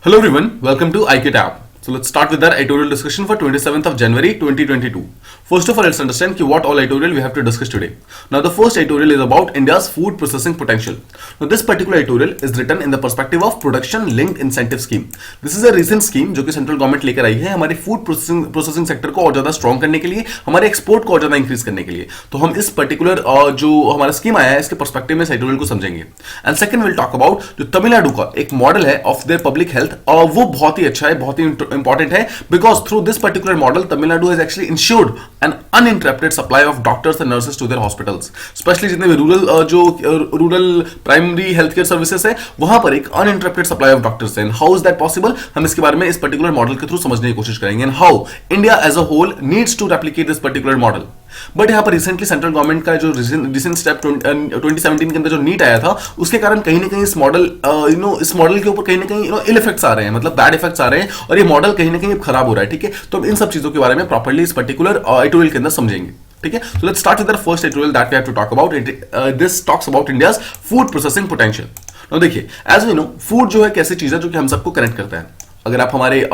Hello everyone, welcome to IKTAP. So let's start with our editorial discussion for 27th of January 2022. First of all, let's understand what all editorial we have to discuss today. Now the first editorial is about India's food processing potential. Now this particular editorial is written in the perspective of production linked incentive scheme. This is a recent scheme जो कि central government लेकर आई है हमारे food processing sector को और ज्यादा strong करने के लिए, हमारे एक्सपोर्ट को और ज्यादा इंक्रीज करने के लिए. तो हम इस पर्टिकुलर जो हमारा स्कीम आया है इसके पर्सपेक्टिव में इस एडिटोरियल को समझेंगे. And second will talk about जो तमिलनाडु का एक मॉडल है ऑफ देयर पब्लिक हेल्थ, और वो बहुत ही अच्छा है, बहुत ही इंपॉर्टेंट है, because through this particular model Tamil Nadu has actually ensured an uninterrupted supply of doctors and nurses to their hospitals. Specially जितने भी rural primary health care services है वहां पर एक अनइंटरप्टेड सप्लाई ऑफ डॉक्टर्स है. हाउ इज दैट पॉसिबल, हम इसके बारे में इस पर्टिकुलर मॉडल के थ्रू समझने की कोशिश करेंगे. And how India as a whole needs to replicate this particular model. But यहां पर रिसेंटली सेंट्रल गवर्नमेंट का जो रिसेंट स्टेप 2017 के अंदर जो नीट आया था उसके कारण कहीं ना कहीं इस मॉडल इस मॉडल के ऊपर कहीं ना कहीं इल इफेक्ट्स आ रहे हैं, मतलब बैड इफेक्ट्स आ रहे हैं, और ये मॉडल कहीं ना कहीं खराब हो रहा है. ठीक है, तो हम इन सब चीजों के बारे में प्रॉपर्ली इस पर्टिकुलर एडिटोरियल के अंदर समझेंगे. ठीक है, so let's start with the first editorial that we have to talk about. This talks about India's food processing potential. Now देखिए, एज वी नो फूड जो है कैसी चीज है जो कि हम सबको कनेक्ट करता है. अगर आप हमारे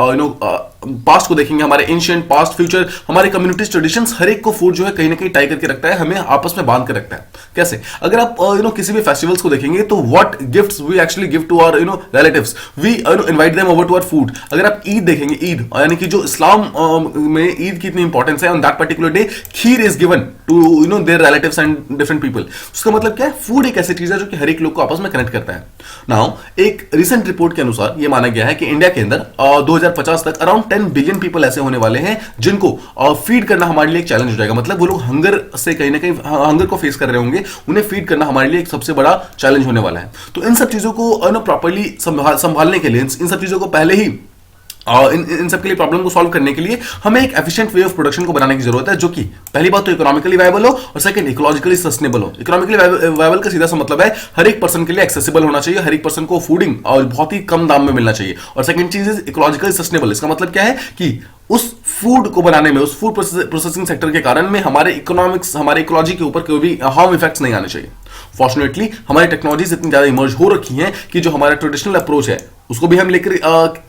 पास्ट को देखेंगे, हमारे एंशिएंट पास्ट फ्यूचर, हमारे कम्युनिटीज ट्रेडिशंस, हर एक को फूड जो है कहीं ना कहीं टाई करके रखता है, हमें आपस में बांध कर रखता है. कैसे? अगर आप किसी भी फेस्टिवल्स को देखेंगे तो what gifts we actually give to our relatives, we invite them over to our food. अगर आप ईद देखेंगे, ईद यानी कि जो इस्लाम में ईद की इतनी इंपॉर्टेंस है, on that particular day kheer is given to their relatives and different people. उसका मतलब क्या है? फूड एक ऐसी चीज है जो कि हर एक लोग को आपस में कनेक्ट करता है. नाउ एक रिसेंट रिपोर्ट के अनुसार यह माना गया है कि इंडिया के अंदर 2050 तक अराउंड 10 बिलियन पीपल ऐसे होने वाले हैं जिनको फीड करना हमारे लिए एक चैलेंज हो जाएगा. मतलब वो लोग हंगर से कहीं ना कहीं हंगर को फेस कर रहे होंगे, उन्हें फीड करना हमारे लिए एक सबसे बड़ा चैलेंज होने वाला है. तो इन सब चीजों को प्रॉपर्ली संभालने के लिए, इन सब चीजों को पहले ही इन सब के लिए प्रॉब्लम को सॉल्व करने के लिए हमें एक एफिशिएंट वे ऑफ प्रोडक्शन को बनाने की जरूरत है, जो कि पहली बात तो इकोनॉमिकली वायबल हो और सेकंड इकोलॉजिकली सस्टेनेबल हो. इकोनॉमिकली वायबल का सीधा सा मतलब है हर एक पर्सन के लिए एक्सेसिबल होना चाहिए, हर एक पर्सन को फूडिंग और बहुत ही कम दाम में मिलना चाहिए. और सेकंड चीज इज इकोलॉजिकली सस्टेनेबल. इसका मतलब क्या है कि उस फूड को बनाने में, उस फूड प्रोसेसिंग सेक्टर के कारण में हमारे इकोनॉमिक्स, हमारे इकोलॉजी के ऊपर कोई भी हार्म इफेक्ट्स नहीं आने चाहिए. फॉर्चुनेटली हमारी टेक्नोलॉजीज इतनी ज्यादा इमर्ज हो रखी हैं कि जो हमारा ट्रेडिशनल अप्रोच है उसको भी हम लेकर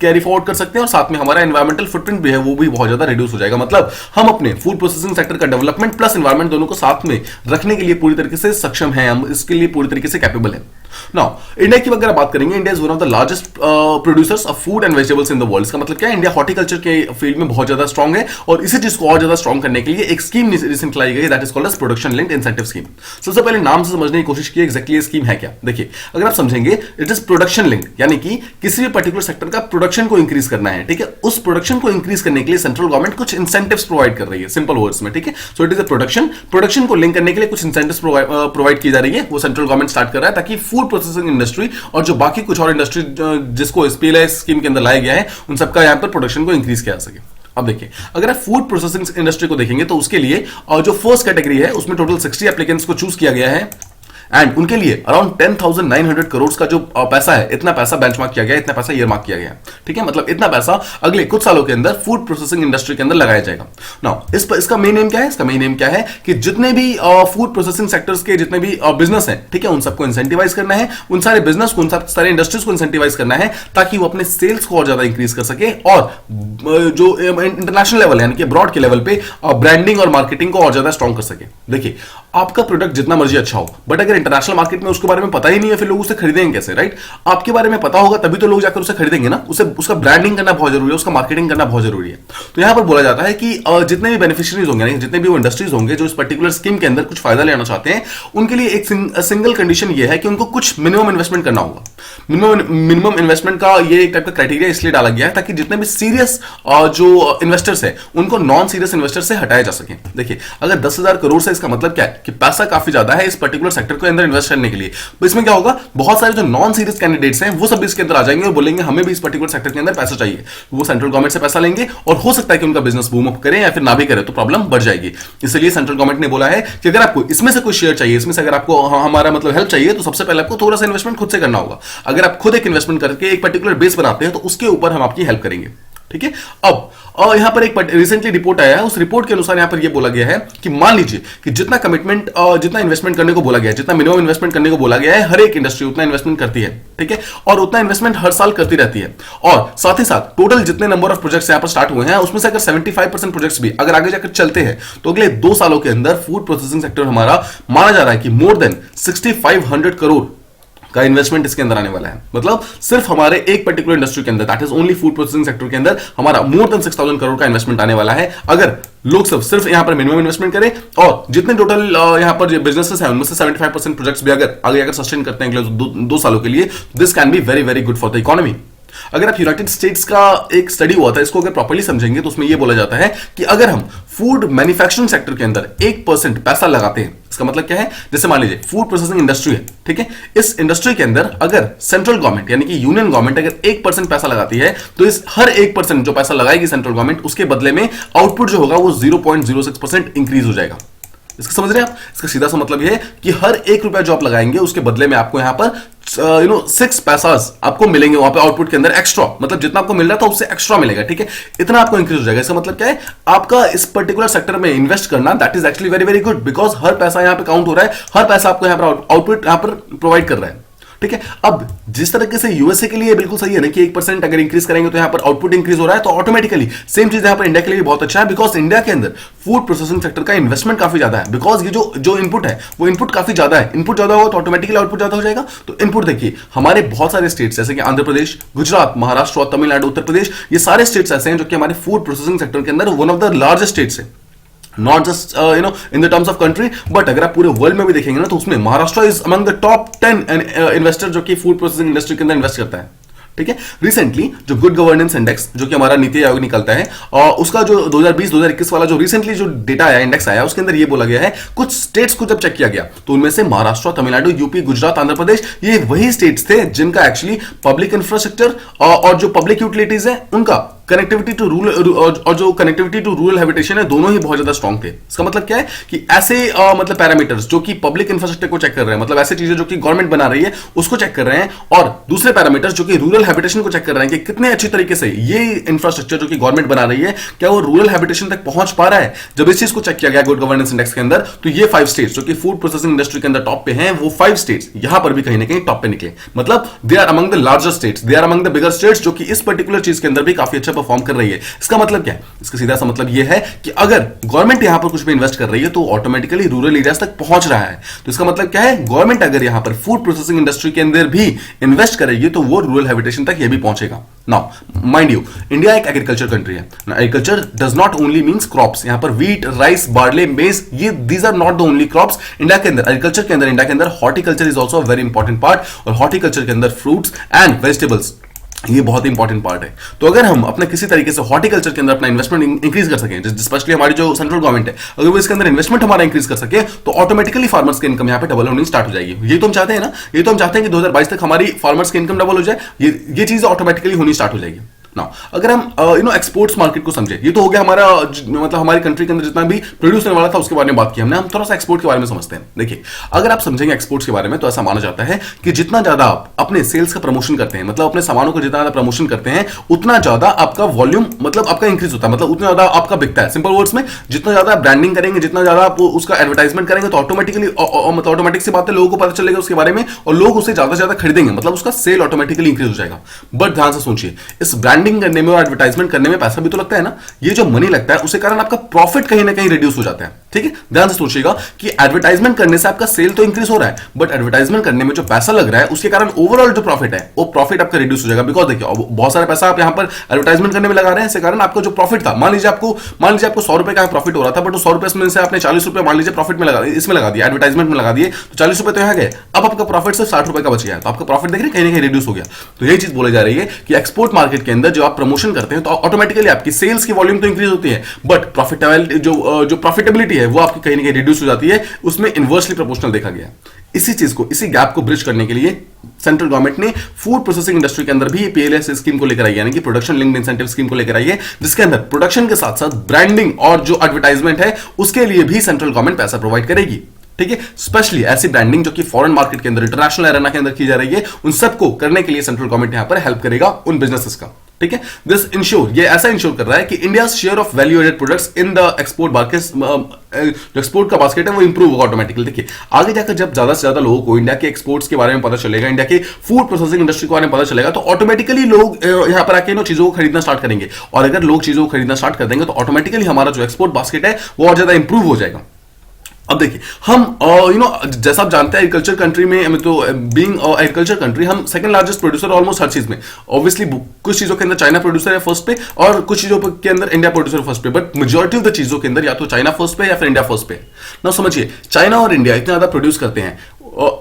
कैरी फॉरवर्ड कर सकते हैं, और साथ में हमारा एनवायरमेंटल फुटप्रिंट भी है वो भी बहुत ज्यादा रिड्यूस हो जाएगा. मतलब हम अपने फूड प्रोसेसिंग सेक्टर का डेवलपमेंट प्लस एनवायरमेंट दोनों को साथ में रखने के लिए पूरी तरीके से सक्षम है, हम इसके लिए पूरी तरीके से कैपेबल है. नाउ इंडिया की अगर बात करेंगे, India is one of the largest producers of food and vegetables in the world. इसका मतलब क्या है? इंडिया हॉर्टिकल्चर के फील्ड में बहुत ज्यादा स्ट्रॉन्ग है, और इसी चीज को और ज्यादा स्ट्रॉन्ग करने के लिए एक स्कीम रिसेंट लाई गई, that is called as production linked incentive scheme. सबसे पहले नाम से समझने की कोशिश की एक्जैक्टली ये स्कीम है क्या. देखिए, अगर आप समझेंगे, इट इज प्रोडक्शन लिंक्ड, यानी कि किसी भी पर्टिकुलर सेक्टर का प्रोडक्शन को इंक्रीज करना है. ठीक है, उस प्रोडक्शन को इंक्रीज करने के लिए सेंट्रल गवर्नमेंट कुछ इंसेंटिव्स प्रोवाइड कर रही है, सिंपल वर्ड्स में. ठीक है, so it is a production को लिंक करने के लिए कुछ इंसेंटिव्स प्रोवाइड की जा रही है, वो सेंट्रल गवर्नमेंट स्टार्ट कर रहा है ताकि फूड प्रोसेसिंग इंडस्ट्री और जो बाकी कुछ और इंडस्ट्री जिसको एसपीएलआई स्कीम के अंदर लाया गया है उन सबका यहां पर प्रोडक्शन को इंक्रीज किया जा सके. अब देखिए, अगर आप फूड प्रोसेसिंग इंडस्ट्री को देखेंगे तो उसके लिए जो फर्स्ट कैटेगरी है उसमें टोटल 60 एप्लीकेंट्स को चूज किया गया है, एंड उनके लिए अराउंड 10,900 करोड़ का जो पैसा है, इतना पैसा बेंचमार्क किया गया, इतना पैसा ईयरमार्क किया गया. ठीक है, मतलब इतना पैसा अगले कुछ सालों के अंदर फूड प्रोसेसिंग इंडस्ट्री के अंदर लगाया जाएगा. नाउ इसका मेन एम क्या है? इसका मेन एम क्या है कि जितने भी फूड प्रोसेसिंग सेक्टर्स के जितने भी बिजनेस हैं, ठीक है, उन सबको इंसेंटिवाइज करना है, उन सारे बिजनेस को, उन सारे इंडस्ट्रीज को इंसेंटिवाइज करना है ताकि वो अपने सेल्स को और ज्यादा इंक्रीज कर सके, और जो इंटरनेशनल लेवल है यानी कि ब्रॉड के लेवल पे ब्रांडिंग और मार्केटिंग को और ज्यादा स्ट्रॉन्ग कर सके. देखिए, आपका प्रोडक्ट जितना मर्जी अच्छा हो, बट अगर इंटरनेशनल मार्केट में उसके बारे में पता ही नहीं है, फिर लोग उसे खरीदेंगे कैसे? राइट, आपके बारे में पता होगा तभी तो लोग जाकर उसे खरीदेंगे ना. उसे उसका ब्रांडिंग करना बहुत जरूरी है, उसका मार्केटिंग करना बहुत जरूरी है. तो यहां पर बोला जाता है कि जितने भी बेनिफिशियरीज होंगे, जितने भी वो इंडस्ट्रीज होंगे जो इस पर्टिकुलर स्कीम के अंदर कुछ फायदा लेना चाहते हैं, उनके लिए एक सिंगल कंडीशन ये है कि उनको कुछ मिनिमम इन्वेस्टमेंट करना होगा. मिनिमम इन्वेस्टमेंट का ये एक टाइप का क्राइटेरिया इसलिए डाला गया है ताकि जितने भी सीरियस जो इन्वेस्टर्स है उनको नॉन सीरियस इन्वेस्टर से हटाया जा सके. देखिए, अगर 10,000 करोड़ से, इसका मतलब क्या है कि पैसा काफी ज्यादा है इस पर्टिकुलर सेक्टर को अंदर इन्वेस्ट करने के लिए. तो इसमें क्या होगा, बहुत सारे जो नॉन सीरियस कैंडिडेट्स हैं वो सब इसके अंदर आ जाएंगे और बोलेंगे हमें भी इस पर्टिकुलर सेक्टर के अंदर पैसा चाहिए. वो सेंट्रल गवर्नमेंट से पैसा लेंगे और हो सकता है कि उनका बिजनेस बूम अप करे या फिर ना भी करे, तो प्रॉब्लम बढ़ जाएगी. इसलिए सेंट्रल गवर्नमेंट ने बोला है कि अगर आपको इसमें से कोई शेयर चाहिए, इसमें से अगर आपको हमारा मतलब हेल्प चाहिए, तो सबसे पहले आपको थोड़ा सा इन्वेस्टमेंट खुद से करना होगा. अगर आप खुद एक इन्वेस्टमेंट करके एक पर्टिकुलर बेस बनाते हैं तो उसके ऊपर हम आपकी हेल्प करेंगे. ठीक है। अब यहां पर एक रिसेंटली रिपोर्ट आया है, उस रिपोर्ट के अनुसार यहां पर यह बोला गया है कि मान लीजिए कि जितना कमिटमेंट जितना इन्वेस्टमेंट करने को बोला गया है, जितना मिनिमम इन्वेस्टमेंट करने को बोला गया है, हर एक इंडस्ट्री उतना इन्वेस्टमेंट करती है, ठीक है, और उतना इन्वेस्टमेंट हर साल करती रहती है। और साथ ही साथ टोटल जितने नंबर ऑफ प्रोजेक्ट्स यहां पर स्टार्ट हुए हैं उसमें से अगर 75% प्रोजेक्ट्स भी अगर आगे जाकर चलते हैं तो अगले 2 सालों के अंदर फूड प्रोसेसिंग सेक्टर हमारा माना जा रहा है कि मोर देन 6500 करोड़ का इन्वेस्टमेंट इसके अंदर आने वाला है। मतलब सिर्फ हमारे एक पर्टिकुलर इंडस्ट्री के अंदर, that is only food processing sector के अंदर हमारा मोर देन 6000 करोड़ का इन्वेस्टमेंट आने वाला है, अगर लोग सब सिर्फ यहां पर मिनिमम इन्वेस्टमेंट करें। और जितने टोटल यहां पर बिजनेसेस हैं उनमें से 75% प्रोजेक्ट्स भी अगर आगे सस्टेन करते हैं अगले 2 सालों के लिए, this can be very very good for the economy. अगर आप यूनाइटेड स्टेट्स का एक स्टडी हुआ था, इसको अगर प्रॉपर्ली समझेंगे तो उसमें यह बोला जाता है कि अगर हम फूड मैन्युफैक्चरिंग सेक्टर के अंदर 1% पैसा लगाते हैं, इसका मतलब क्या है, जैसे मान लीजिए फूड प्रोसेसिंग इंडस्ट्री है, ठीक है, इस इंडस्ट्री के अंदर अगर सेंट्रल गवर्नमेंट यानी कि यूनियन गवर्नमेंट अगर 1% पैसा लगाती है तो इस हर 1% जो पैसा लगाएगी सेंट्रल गवर्नमेंट, उसके बदले में आउटपुट जो होगा वो 0.06% इंक्रीज हो जाएगा। इसका समझ रहे हैं आप? इसका सीधा सा मतलब यह है कि हर 1 रुपया जो आप लगाएंगे उसके बदले में आपको यहां पर 6 पैसा आपको मिलेंगे वहां पे आउटपुट के अंदर एक्स्ट्रा, मतलब जितना आपको मिल रहा था उससे एक्स्ट्रा मिलेगा, ठीक है, इतना आपको इंक्रीज हो जाएगा। इसका मतलब क्या है, आपका इस पर्टिकुलर सेक्टर में इन्वेस्ट करना that is actually very very good, because हर पैसा यहां पे काउंट हो रहा है, हर पैसा आपको यहां पर आउटपुट यहां पर प्रोवाइड कर रहा है, ठीक है। अब जिस तरीके से यूएसए के लिए बिल्कुल सही है ना कि 1% अगर इंक्रीज करेंगे तो यहां पर आउटपुट इंक्रीज हो रहा है, तो ऑटोमेटिकली सेम चीज यहां पर इंडिया के लिए बहुत अच्छा है, बिकॉज इंडिया के अंदर फूड प्रोसेसिंग सेक्टर का इन्वेस्टमेंट काफी ज्यादा है, बिकॉज ये जो इनपुट है वो इनपुट काफी ज्यादा है, इनपुट ज्यादा होगा तो ऑटोमेटिकली आउटपुट ज्यादा हो जाएगा। तो इनपुट देखिए, हमारे बहुत सारे स्टेट्स जैसे कि आंध्र प्रदेश, गुजरात, महाराष्ट्र और तमिलनाडु, उत्तर प्रदेश, ये सारे स्टेट्स ऐसे हैं जो कि हमारे फूड प्रोसेसिंग सेक्टर के अंदर one of the largest states है, not just in the terms of country, but अगर आप पूरे वर्ल्ड में भी देखेंगे ना तो उसमें Maharashtra is among the top 10 investor जो कि फूड प्रोसेसिंग इंडस्ट्री के अंदर इन्वेस्ट करता है, ठीक है। रिसेंटली जो गुड गवर्नेंस इंडेक्स जो कि हमारा नीति आयोग निकलता है और उसका जो 2020-2021 वाला जो रिसेंटली जो डेटा आया, इंडेक्स आया, उसके अंदर ये बोला गया है, कुछ स्टेट्स को जब चेक किया गया तो उनमें से महाराष्ट्र, तमिलनाडु, यूपी, गुजरात, आंध्र प्रदेश, ये वही स्टेट्स थे जिनका एक्चुअली पब्लिक इंफ्रास्ट्रक्चर और जो पब्लिक यूटिलिटीज है उनका कनेक्टिविटी टू रूरल और जो कनेक्टिविटी टू रूरल हैबिटेशन है, दोनों ही बहुत ज्यादा स्ट्रांग थे। इसका मतलब क्या है कि ऐसे मतलब पैरामीटर्स जो कि पब्लिक इंफ्रास्ट्रक्चर को चेक कर रहे हैं, मतलब ऐसे चीजें जो कि गवर्नमेंट बना रही है उसको चेक कर रहे हैं, और दूसरे पैरामीटर्स जो कि रूरल हैबिटेशन को चेक कर रहे हैं कि कितने अच्छी तरीके से ये इंफ्रास्ट्रक्चर जो कि गवर्नमेंट बना रही है क्या वो रूरल हैबिटेशन तक पहुंच पा रहा है। जब इस चीज को चेक किया गया गुड गवर्नेंस इंडेक्स के अंदर, तो ये 5 स्टेट्स जो कि फूड प्रोसेसिंग इंडस्ट्री के अंदर टॉप पे हैं, वो 5 स्टेट्स यहां पर भी कहीं ना कहीं टॉप पे निकले, मतलब they are among the largest states, they are among the bigger states जो कि इस पर्टिकुलर चीज के अंदर भी काफी अच्छा परफॉर्म कर रही है। इसका मतलब क्या है, इसका सीधा सा मतलब यह है कि अगर गवर्नमेंट यहां पर कुछ भी इन्वेस्ट कर रही है तो ऑटोमेटिकली रूरल एरियाज तक पहुंच रहा है। तो इसका मतलब क्या है, गवर्नमेंट अगर यहां पर फूड प्रोसेसिंग इंडस्ट्री के अंदर भी इन्वेस्ट करेगी तो वो रूरल हैबिटेशन तक ये भी पहुंचेगा। नाउ माइंड यू, इंडिया एक एग्रीकल्चर कंट्री है। Agriculture does not only means crops, यहां पर व्हीट, राइस, बार्ले, मेज, ये these are not the only crops. India के अंदर एग्रीकल्चर के अंदर, इंडिया के अंदर horticulture is also very important part, और हॉर्टिकल्चर के अंदर फ्रूट्स एंड वेजिटेबल्स ये बहुत इंपॉर्टेंट पार्ट है। तो अगर हम अपने किसी तरीके से हॉर्टिकल्चर के अंदर अपना इन्वेस्टमेंट इंक्रीज कर सकें, स्पेशली हमारी जो सेंट्रल गवर्नमेंट है, अगर वो इसके अंदर इन्वेस्टमेंट हमारा इंक्रीज कर सके तो ऑटोमेटिकली फार्मर्स की इनकम यहाँ पे डबल होनी स्टार्ट हो जाएगी। ये तो हम चाहते हैं ना, ये तो हम चाहते हैं कि 2022 तक हमारी फार्मर्स की इनकम डबल हो जाए, ये चीज ऑटोमेटिकली होनी स्टार्ट हो जाएगी। ना अगर हम एक्सपोर्ट्स मार्केट को समझे, ये तो हो गया हमारा मतलब हमारी कंट्री के अंदर जितना भी प्रोड्यूस होने वाला था उसके बारे में बात की हमने। हम थोड़ा सा एक्सपोर्ट के बारे में समझते हैं। देखिए, अगर आप समझेंगे एक्सपोर्ट्स के बारे में तो ऐसा माना जाता है कि जितना ज्यादा आप अपने सेल्स का प्रमोशन करते हैं, मतलब अपने सामानों को जितना ज्यादा प्रमोशन करते हैं, उतना ज्यादा आपका वॉल्यूम मतलब आपका इंक्रीज होता है, मतलब उतना ज्यादा आपका बिकता है। सिंपल वर्ड्स में, जितना ज्यादा ब्रांडिंग करेंगे, जितना ज्यादा आप उसका एडवर्टाइजमेंट करेंगे तो ऑटोमेटिकली मतलब ऑटोमेटिक सी बात है, लोगों को पता चलेगा उसके बारे में और लोग उसे ज्यादा से ज्यादा खरीदेंगे, मतलब उसका सेल ऑटोमेटिकली इंक्रीज हो जाएगा। बट ध्यान से सोचिए, इस ब्रांडिंग करने में और एडवर्टाइजमेंट करने में पैसा भी तो लगता है ना, ये जो मनी लगता है उसके कारण आपका प्रॉफिट कहीं ना कहीं रिड्यूस हो जाता है। ठीक है, ध्यान से सोचिएगा कि एडवर्टाइजमेंट करने से आपका सेल तो इंक्रीज हो रहा है, बट एडवर्टाइजमेंट करने में जो पैसा लग रहा है उसके कारण ओवरऑल जो प्रॉफिट है वो प्रॉफिट आपका रिड्यूस हो जाएगा। बिकॉज देखिए, बहुत सारा पैसा आप यहां पर एडवर्टाइजमेंट करने में लगा रहे हैं, इसके कारण आपका जो प्रॉफिट था, मान लीजिए आपको 100 रुपए का प्रॉफिट हो रहा था, बट 100 रुपए में से आपने 40 रुपए मान लीजिए प्रॉफिट में लगा दिए, इसमें लगा दिया, एडवर्टाइजमेंट में लगा दिए, तो 40 रुपए तो यहां गए। अब आपका प्रॉफिट सिर्फ 60 रुपए का बच गया, तो आपका प्रॉफिट देख रहे हैं कहीं ना कहीं रिड्यूस हो गया। तो यही चीज बोली जा रही है कि एक्सपोर्ट मार्केट के अंदर जो आप प्रमोशन करते हैं तो ऑटोमेटिकली आपकी सेल्स की वॉल्यूम तो इंक्रीज होती है, बट प्रॉफिटेबिलिटी जो प्रॉफिटेबिलिटी है वो आपकी कहीं ना कहीं रिड्यूस हो जाती है, उसमें इनवर्सली प्रोपोर्शनल देखा गया। इसी चीज को, इसी गैप को ब्रिज करने के लिए सेंट्रल गवर्नमेंट ने फूड प्रोसेसिंग इंडस्ट्री के अंदर भी पीएलएस स्कीम को लेकर आई है, यानी कि प्रोडक्शन लिंक्ड इंसेंटिव स्कीम को लेकर आई है, जिसके अंदर प्रोडक्शन के साथ साथ ब्रांडिंग और जो एडवर्टाइजमेंट है उसके लिए भी सेंट्रल गवर्नमेंट पैसा प्रोवाइड करेगी। ठीक है, स्पेशली ऐसी ब्रांडिंग जो कि फॉरेन मार्केट के अंदर, इंटरनेशनल एरेना के अंदर की जा रही है, उन सबको करने के लिए सेंट्रल गवर्नमेंट यहां पर हेल्प करेगा उन बिजनेसेस का। ठीक है। दिस इंश्योर, ये ऐसा इंश्योर कर रहा है कि India share of value added products in the export market, जो एक्सपोर्ट का बास्केट है वो इंप्रूव होगा ऑटोमेटिकली। देखिए आगे जाकर जब ज्यादा से ज्यादा लोगों को इंडिया के एक्सपोर्ट्स के बारे में पता चलेगा, इंडिया के फूड प्रोसेसिंग इंडस्ट्री के बारे में पता चलेगा, तो ऑटोमेटिकली लोग यहां पर आके चीजों को खरीदना स्टार्ट करेंगे। और अगर लोग चीजों को खरीदना स्टार्ट कर देंगे तो ऑटोमेटिकली हमारा जो एक्सपोर्ट बास्केट है वो और ज्यादा इंप्रूव हो जाएगा। अब देखिए हम जैसा आप जानते हैं एग्रीकल्चर कंट्री में, तो बीइंग एग्रीकल्चर कंट्री हम सेकंड लार्जेस्ट प्रोड्यूसर ऑलमोस्ट हर चीज में। ऑब्वियसली कुछ चीजों के अंदर चाइना प्रोड्यूसर है फर्स्ट पे, और कुछ चीजों के अंदर इंडिया प्रोड्यूसर फर्स्ट पे, बट मेजॉरिटी ऑफ द चीजों के अंदर या तो चाइना फर्स्ट पे या फिर इंडिया फर्स्ट पे। ना समझिए चाइना और इंडिया इतना ज्यादा प्रोड्यूस करते हैं,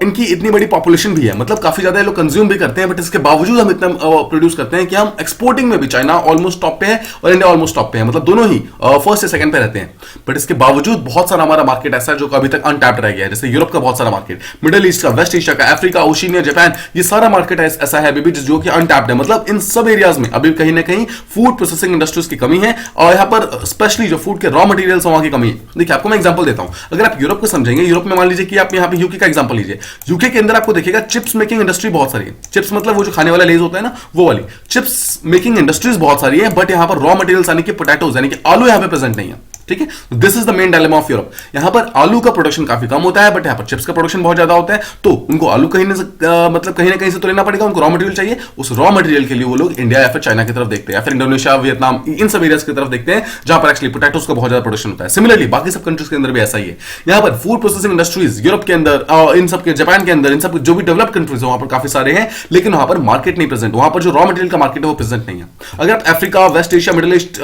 इनकी इतनी बड़ी पॉपुलेशन भी है, मतलब काफी ज्यादा लोग कंज्यूम भी करते हैं, बट इसके बावजूद हम इतना प्रोड्यूस करते हैं कि हम एक्सपोर्टिंग में भी चाइना ऑलमोस्ट टॉप पे है और इंडिया ऑलमोस्ट टॉप पे है, मतलब दोनों ही फर्स्ट या सेकंड पे रहते हैं। बट इसके बावजूद बहुत सारा हमारा मार्केट ऐसा है जो अभी तक अनटैप्ड रह गया है, जैसे यूरोप का बहुत सारा मार्केट, मिडिल ईस्ट का, वेस्ट एशिया का, अफ्रीका, ओशिनिया, जापान, ये सारा मार्केट ऐसा है अभी जो कि अनटैप्ड है। मतलब इन सब एरियाज में अभी कहीं ना कहीं फूड प्रोसेसिंग इंडस्ट्रीज की कमी है, और यहाँ पर स्पेशली जो फूड के रॉ मटेरियल्स वहां की कमी है। देखिए आपको मैं एग्जांपल देता हूं, अगर आप यूरोप को समझेंगे, यूरोप में मान लीजिए कि आप यहाँ पे यूके का एग्जांपल लीजिए, यूके के अंदर आपको देखिएगा चिप्स मेकिंग इंडस्ट्री बहुत सारी है। चिप्स मतलब वो जो खाने वाला लेज होता है ना, वो वाली चिप्स मेकिंग इंडस्ट्रीज बहुत सारी है, बट यहां पर रॉ मटेरियल्स यानी कि पोटैटोज यानी कि आलू यहां पे प्रेजेंट नहीं है। ठीक है, this is the main dilemma of Europe. यहां पर आलू का प्रोडक्शन काफी कम होता है, बट यहां पर चिप्स का प्रोडक्शन बहुत ज्यादा होता है, तो उनको आलू कहीं मतलब कहीं ना कहीं से तो लेना पड़ेगा, उनको रॉ मटेरियल चाहिए। उस रॉ मटेरियल के लिए वो लोग इंडिया या फिर चाइना की तरफ देखते हैं, या फिर इंडोनेशिया, वियतनाम, इन सब एरियाज की तरफ देखते हैं जहां पर एक्चुअली पोटैटोज का बहुत ज्यादा प्रोडक्शन होता है। सिमिलरली बाकी सब कंट्रीज के अंदर भी ऐसा ही है। यहां पर फूड प्रोसेसिंग इंडस्ट्रीज यूरोप के अंदर, इन सब के, जापान के अंदर, इन सब जो भी डेवलप्ड कंट्रीज है वहां पर काफी सारे हैं, लेकिन वहां पर मार्केट नहीं प्रेजेंट, वहां पर जो रॉ मटेरियल का मार्केट है वो प्रेजेंट नहीं है। अगर आप Africa, west Asia, middle east,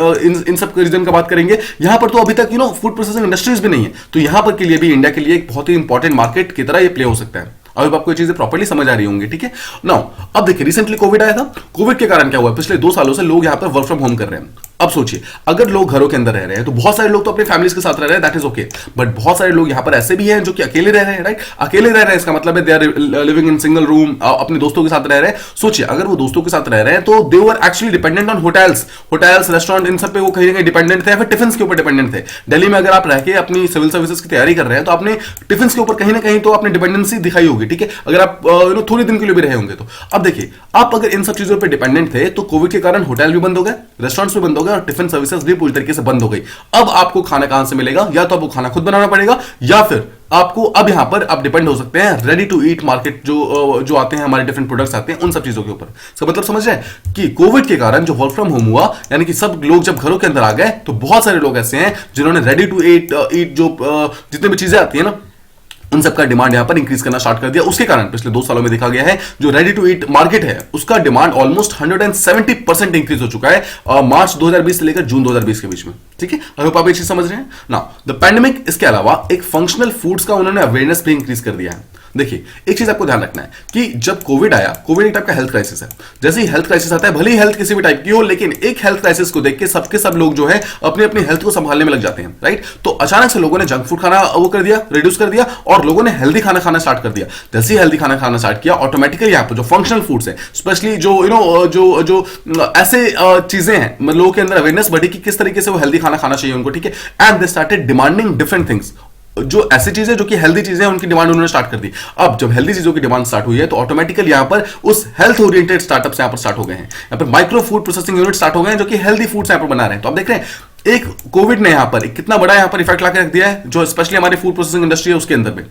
इन सब के रीजन का बात करेंगे, यहां पर तो अभी तक फूड प्रोसेसिंग इंडस्ट्रीज भी नहीं है, तो यहां पर के लिए भी इंडिया के लिए एक बहुत ही इंपॉर्टेंट मार्केट की तरह ये प्ले हो सकता है। अब आपको ये चीजें प्रॉपर्ली समझ आ रही होंगी, ठीक है। नाउ अब देखिए रिसेंटली कोविड आया था, कोविड के कारण क्या हुआ, पिछले 2 सालों से लोग यहां पर वर्क फ्रॉम होम कर रहे हैं। अब सोचिए अगर लोग घरों के अंदर रह रहे हैं तो बहुत सारे लोग तो अपने फैमिलीज के साथ रह रहे हैं, दैट इज ओके, बट बहुत सारे लोग यहां पर ऐसे भी हैं जो कि अकेले रह रहे हैं, राइट। अकेले रह रहे हैं इसका मतलब है they are living in single room, अपने दोस्तों के साथ रह रहे हैं। सोचिए अगर वो दोस्तों के साथ रह रहे हैं तो they were actually dependent on hotels, restaurant, इन सब पे वो कहीं ना कहीं डिपेंडेंट थे, या फिर टिफिन के ऊपर डिपेंडेंट थे। दिल्ली में अगर आप रह के अपनी सिविल सर्विसेज की तैयारी कर रहे हैं तो अपने टिफिन के ऊपर कहीं ना कहीं तो अपनी डिपेंडेंसी दिखाई होगी, ठीक है, अगर आप थोड़े दिन के लिए भी रहे होंगे तो। अब देखिए आप अगर इन सब चीजों पर डिपेंडेंट थे तो कोविड के कारण होटल भी बंद हो गए, रेस्टोरेंट्स भी बंद हो गए, और टिफिन सर्विसेज भी पूरी तरीके से बंद हो गई। अब आपको खाना कहां से मिलेगा, या तो आपको खाना खुद बनाना पड़ेगा, या फिर आपको अब यहां पर आप डिपेंड हो सकते हैं रेडी टू ईट मार्केट जो आते हैं, हमारे डिफरेंट प्रोडक्ट्स आते हैं, उन सब चीजों के ऊपर। इसका मतलब समझ रहे हैं कि कोविड के कारण जो वर्क फ्रॉम होम हुआ, यानी कि सब लोग जब घरों के अंदर आ गए तो बहुत सारे लोग ऐसे हैं जिन्होंने रेडी टू ईट जो जितने भी चीजें आती है ना, उन सबका डिमांड यहां पर इंक्रीज करना स्टार्ट कर दिया। उसके कारण पिछले 2 सालों में देखा गया है जो रेडी टू ईट मार्केट है उसका डिमांड ऑलमोस्ट 170% इंक्रीज हो चुका है मार्च 2020 से लेकर जून 2020 के बीच में, ठीक है। आई होप आप ये चीज समझ रहे हैं ना। द पैंडेमिक इसके अलावा एक फंक्शनल फूड्स का उन्होंने अवेयरनेस भी इंक्रीज कर दिया है। देखिए एक चीज आपको ध्यान रखना है कि जब कोविड आया, कोविड एक टाइप का हेल्थ क्राइसिस है। जैसे ही हेल्थ क्राइसिस आता है, भले ही हेल्थ किसी भी टाइप की हो, लेकिन एक हेल्थ क्राइसिस को देख के सबके सब लोग जो है अपनी अपनी हेल्थ को संभालने में लग जाते हैं, राइट। तो अचानक से लोगों ने जंक फूड खाना वो कर दिया, रिड्यूस कर दिया, और लोगों ने हेल्दी खाना खाना स्टार्ट कर दिया। जैसे ही हेल्दी खाना खाना स्टार्ट किया, ऑटोमेटिकली यहाँ पर जो फंक्शनल फूड्स है, स्पेशली जो जो ऐसे चीजें हैं, लोगों के अंदर अवेयरनेस बढ़ी कि किस तरीके से वो हेल्दी खाना खाना चाहिए उनको, ठीक है। And they started demanding different things, जो ऐसी चीजें जो कि हेल्दी चीजें हैं उनकी डिमांड उन्होंने स्टार्ट कर दी। अब जब हेल्दी चीजों की डिमांड स्टार्ट हुई है तो ऑटोमेटिकली यहां पर उस हेल्थ ओरिएंटेड स्टार्टअप्स यहां पर स्टार्ट हो गए हैं, यहां पर micro food processing unit start हो गए हैं जो कि हेल्दी फूड्स यहां पर बना रहे हैं। तो आप देख रहे हैं एक कोविड ने यहां पर एक कितना बड़ा यहां पर इफेक्ट लाकर रख दिया है जो स्पेशली हमारे फूड प्रोसेसिंग इंडस्ट्री है उसके अंदर में।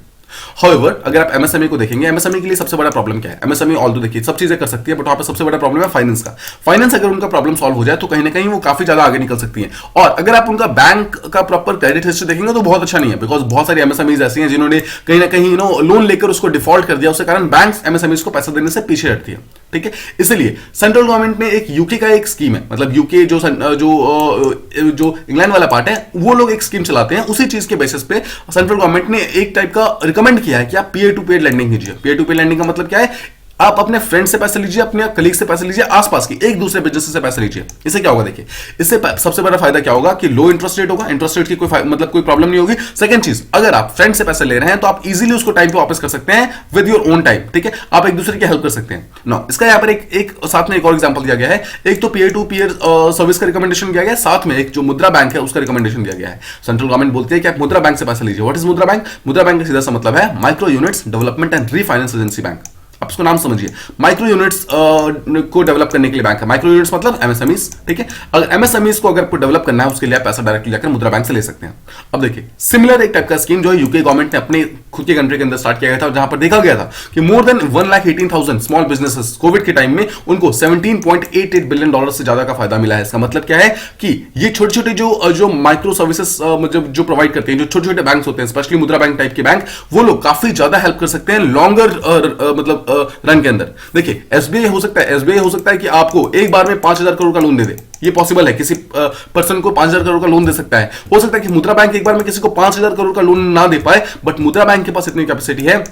However, अगर आप एमएसएमई को देखेंगे, एमएसएमई के लिए सबसे बड़ा प्रॉब्लम क्या है? एमएसएमई ऑल्दो देखिए सब चीजें कर सकती है, बट वहां पर सबसे बड़ा प्रॉब्लम है फाइनेंस का। फाइनेंस अगर उनका प्रॉब्लम सॉल्व हो जाए तो कहीं ना कहीं वो काफी ज्यादा आगे निकल सकती है। और अगर आप उनका बैंक का प्रॉपर क्रेडिट हिस्ट्री देखेंगे तो बहुत अच्छा नहीं है, बिकॉज बहुत सारी एमएसएमईज ऐसी हैं जिन्होंने कहीं ना कहीं लोन लेकर उसको डिफॉल्ट कर दिया, उसके कारण बैंक एमएसएमईज को पैसा देने से पीछे हटती है, ठीक है। इसलिए सेंट्रल गवर्नमेंट ने एक यूके का एक स्कीम है, मतलब यूके जो इंग्लैंड वाला पार्ट है वो लोग एक स्कीम चलाते हैं, उसी चीज के बेसिस पे सेंट्रल गवर्नमेंट ने एक टाइप का रिकमेंड किया है कि आप पीयर टू पीयर लेंडिंग कीजिए। पीयर टू पीयर लेंडिंग का मतलब क्या है, आप अपने फ्रेंड से पैसे लीजिए, अपने कलीग से पैसे लीजिए, आसपास की एक दूसरे बिजनेस से पैसे लीजिए। इससे क्या होगा देखिए, इससे सबसे बड़ा फायदा क्या होगा कि लो इंटरेस्ट रेट होगा, इंटरेस्ट रेट की कोई प्रॉब्लम नहीं होगी। सेकंड चीज, अगर आप फ्रेंड से पैसे ले रहे हैं तो आप इजीली उसको टाइम पे वापस कर सकते हैं विद योर ओन टाइम, ठीक है। आप एक दूसरे की हेल्प कर सकते हैं ना। इसका यहाँ पर एक साथ में एक और एग्जांपल दिया गया है, एक तो पीयर टू पीयर सर्विस का रिकमेंडेशन दिया गया है, साथ में एक जो मुद्रा बैंक है उसका रिकमेंडेशन दिया गया है। सेंट्रल गवर्नमेंट बोलती है कि आप मुद्रा बैंक से पैसे लीजिए। व्हाट इज मुद्रा बैंक? मुद्रा बैंक का सीधा सा मतलब है micro units development and refinance agency bank. आप इसको नाम समझिए, माइक्रो यूनिट्स को डेवलप करने के लिए बैंक है। माइक्रो यूनिट्स मतलब एमएसएमईज, ठीक है। अगर एमएसएमईज को अगर डेवलप करना है, उसके लिए आप पैसा डायरेक्टली जाकर मुद्रा बैंक से ले सकते हैं। अब देखिए, सिमिलर एक टाइप का स्कीम जो है यूके गवर्नमेंट ने अपने खुद के कंट्री के अंदर स्टार्ट किया गया था, जहां पर देखा गया था कि more than 1,18,000 small businesses Covid के टाइम में उनको $17.88 बिलियन से ज्यादा का फायदा मिला है। इसका मतलब क्या है कि ये छोटे छोटे जो माइक्रो सर्विसेज जो प्रोवाइड करते हैं, जो छोटे छोटे बैंक होते हैं, स्पेशली मुद्रा बैंक टाइप के बैंक, वो लोग काफी ज्यादा हेल्प कर सकते हैं लॉन्गर मतलब रन के अंदर। देखिए, एसबीआई हो सकता है कि आपको एक बार में 5,000 करोड़ का लोन दे दे, ये पॉसिबल है। किसी पर्सन को 5,000 करोड़ का लोन दे सकता है। हो सकता है कि मुद्रा बैंक एक बार में किसी को 5,000 करोड़ का लोन ना दे पाए, बट मुद्रा बैंक के पास इतनी कैपेसिटी है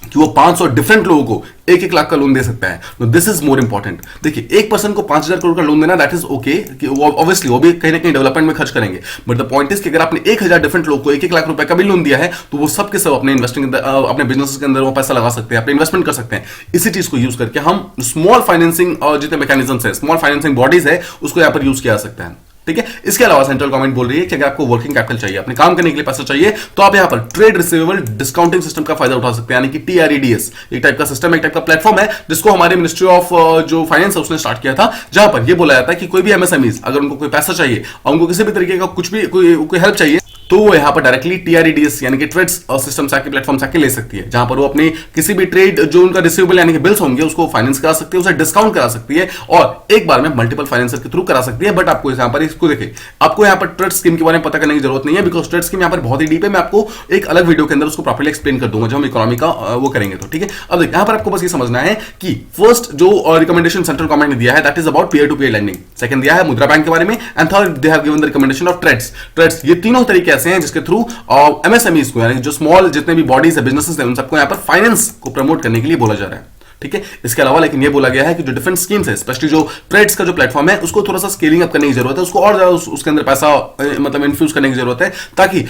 कि वो 500 डिफरेंट लोगों को 1-1 लाख का लोन दे सकता है। This is more important. देखिए, एक पर्सन को 5,000 करोड़ का लोन देना, दैट इज ओके, ऑब्वियसली वो भी कहीं ना कहीं डेवलपमेंट में खर्च करेंगे, बट द पॉइंट इज कि अगर आपने 1,000 डिफरेंट लोगों को 1-1 लाख रुपए का भी लोन दिया है, तो वो सब के सब अपने इन्वेस्टिंग अपने बिजनेस के अंदर वो पैसा लगा सकते हैं, अपने इन्वेस्टमेंट कर सकते हैं। इसी चीज को यूज करके हम स्मॉल फाइनेंसिंग जितने मैकेनिज्म्स है, स्मॉल फाइनेंसिंग बॉडीज है, उसको यहां पर यूज किया जा सकता है, ठीक है। इसके अलावा सेंट्रल गवर्नमेंट बोल रही है कि अगर आपको वर्किंग कैपिटल चाहिए, अपने काम करने के लिए पैसा चाहिए, तो आप यहां पर ट्रेड रिसीवेबल डिस्काउंटिंग सिस्टम का फायदा उठा सकते हैं, यानी कि TREDS एक टाइप का सिस्टम, एक टाइप का प्लेटफॉर्म है, जिसको हमारे मिनिस्ट्री ऑफ जो फाइनेंस है उसने स्टार्ट किया था, जहां पर यह बोला जाता है कि कोई भी एमएसएमईज अगर उनको कोई पैसा चाहिए और उनको किसी भी तरीके का कुछ भी कोई हेल्प चाहिए, तो वो यहां पर डायरेक्टली TREDS यानी कि ट्रेड्स सिस्टम से आके प्लेटफॉर्म से आके ले सकती है, जहां पर वो अपनी किसी भी ट्रेड जो उनका रिसीवेबल यानी कि बिल्स होंगे उसको फाइनेंस करा सकती है, उसे डिस्काउंट करा सकती है और एक बार में मल्टीपल फाइनेंसर के थ्रू करा सकती है। बट आपको यहां पर इसको देखिए, आपको यहां पर ट्रेड स्कीम के बारे में पता करने की जरूरत नहीं है, बिकॉज ट्रेड स्कीम यहां पर बहुत ही डीप है। मैं आपको एक अलग वीडियो के अंदर उसको प्रॉपर्ली एक्सप्लेन कर दूंगा जब हम इकोनॉमी का वो करेंगे तो, ठीक है। अब देखिए, यहां पर आपको बस ये समझना है कि फर्स्ट जो रिकमेंडेशन सेंट्रल गवर्नमेंट ने दिया है, that is about peer to peer lending. Second दिया है मुद्रा बैंक के बारे में, and third they have given the recommendation of TReDS. ये तीनों तरीके ऐसे हैं जिसके थ्रू और एमएसएमईज को, यानी जो स्मॉल जितने भी बॉडीज है, बिजनेसेस है, उन सबको यहां पर फाइनेंस को प्रमोट करने के लिए बोला जा रहा है, ठीक है। इसके अलावा लेकिन ये बोला गया है कि जो डिफरेंट स्कीम्स है, स्पेशली जो ट्रेड्स का जो प्लेटफॉर्म है, उसको थोड़ा सा स्केलिंग अप करने की जरूरत है, उसको और ज्यादा उसके अंदर पैसा मतलब इन्फ्यूज करने की जरूरत है, ताकि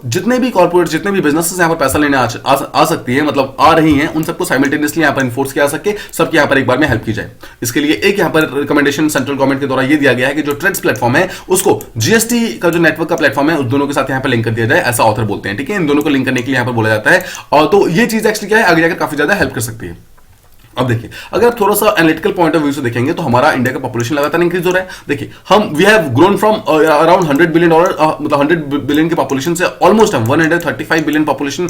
जितने भी कॉर्पोरेट, जितने भी बिजनेसेस यहां पर पैसा लेने आ सकती है, मतलब आ रही हैं, उन सबको साइमल्टेनियसली यहां पर इन्फोर्स किया जा सके, सबके यहां पर एक बार में हेल्प की जाए। इसके लिए एक यहां पर रिकमेंडेशन सेंट्रल गवर्नमेंट के द्वारा ये दिया गया है कि जो ट्रेड्स प्लेटफॉर्म है उसको जीएसटी का जो नेटवर्क का प्लेटफॉर्म है, उस दोनों के साथ यहां पर लिंक कर दिया जाए, ऐसा ऑथर बोलते हैं, ठीक है। इन दोनों को लिंक करने के लिए यहां पर बोला जाता है, और तो ये चीज एक्चुअली क्या है, आगे जाकर काफी ज्यादा हेल्प कर सकती है। अब देखिए, अगर आप थोड़ा सा एनालिटिकल पॉइंट ऑफ व्यू से देखेंगे तो हमारा इंडिया का पॉपुलेशन लगातार इंक्रीज हो रहा है। देखिए, हम we have grown from around $100 billion, मतलब 100 बिलियन के पॉपुलेशन से ऑलमोस्ट हम 135 बिलियन पॉपुलेशन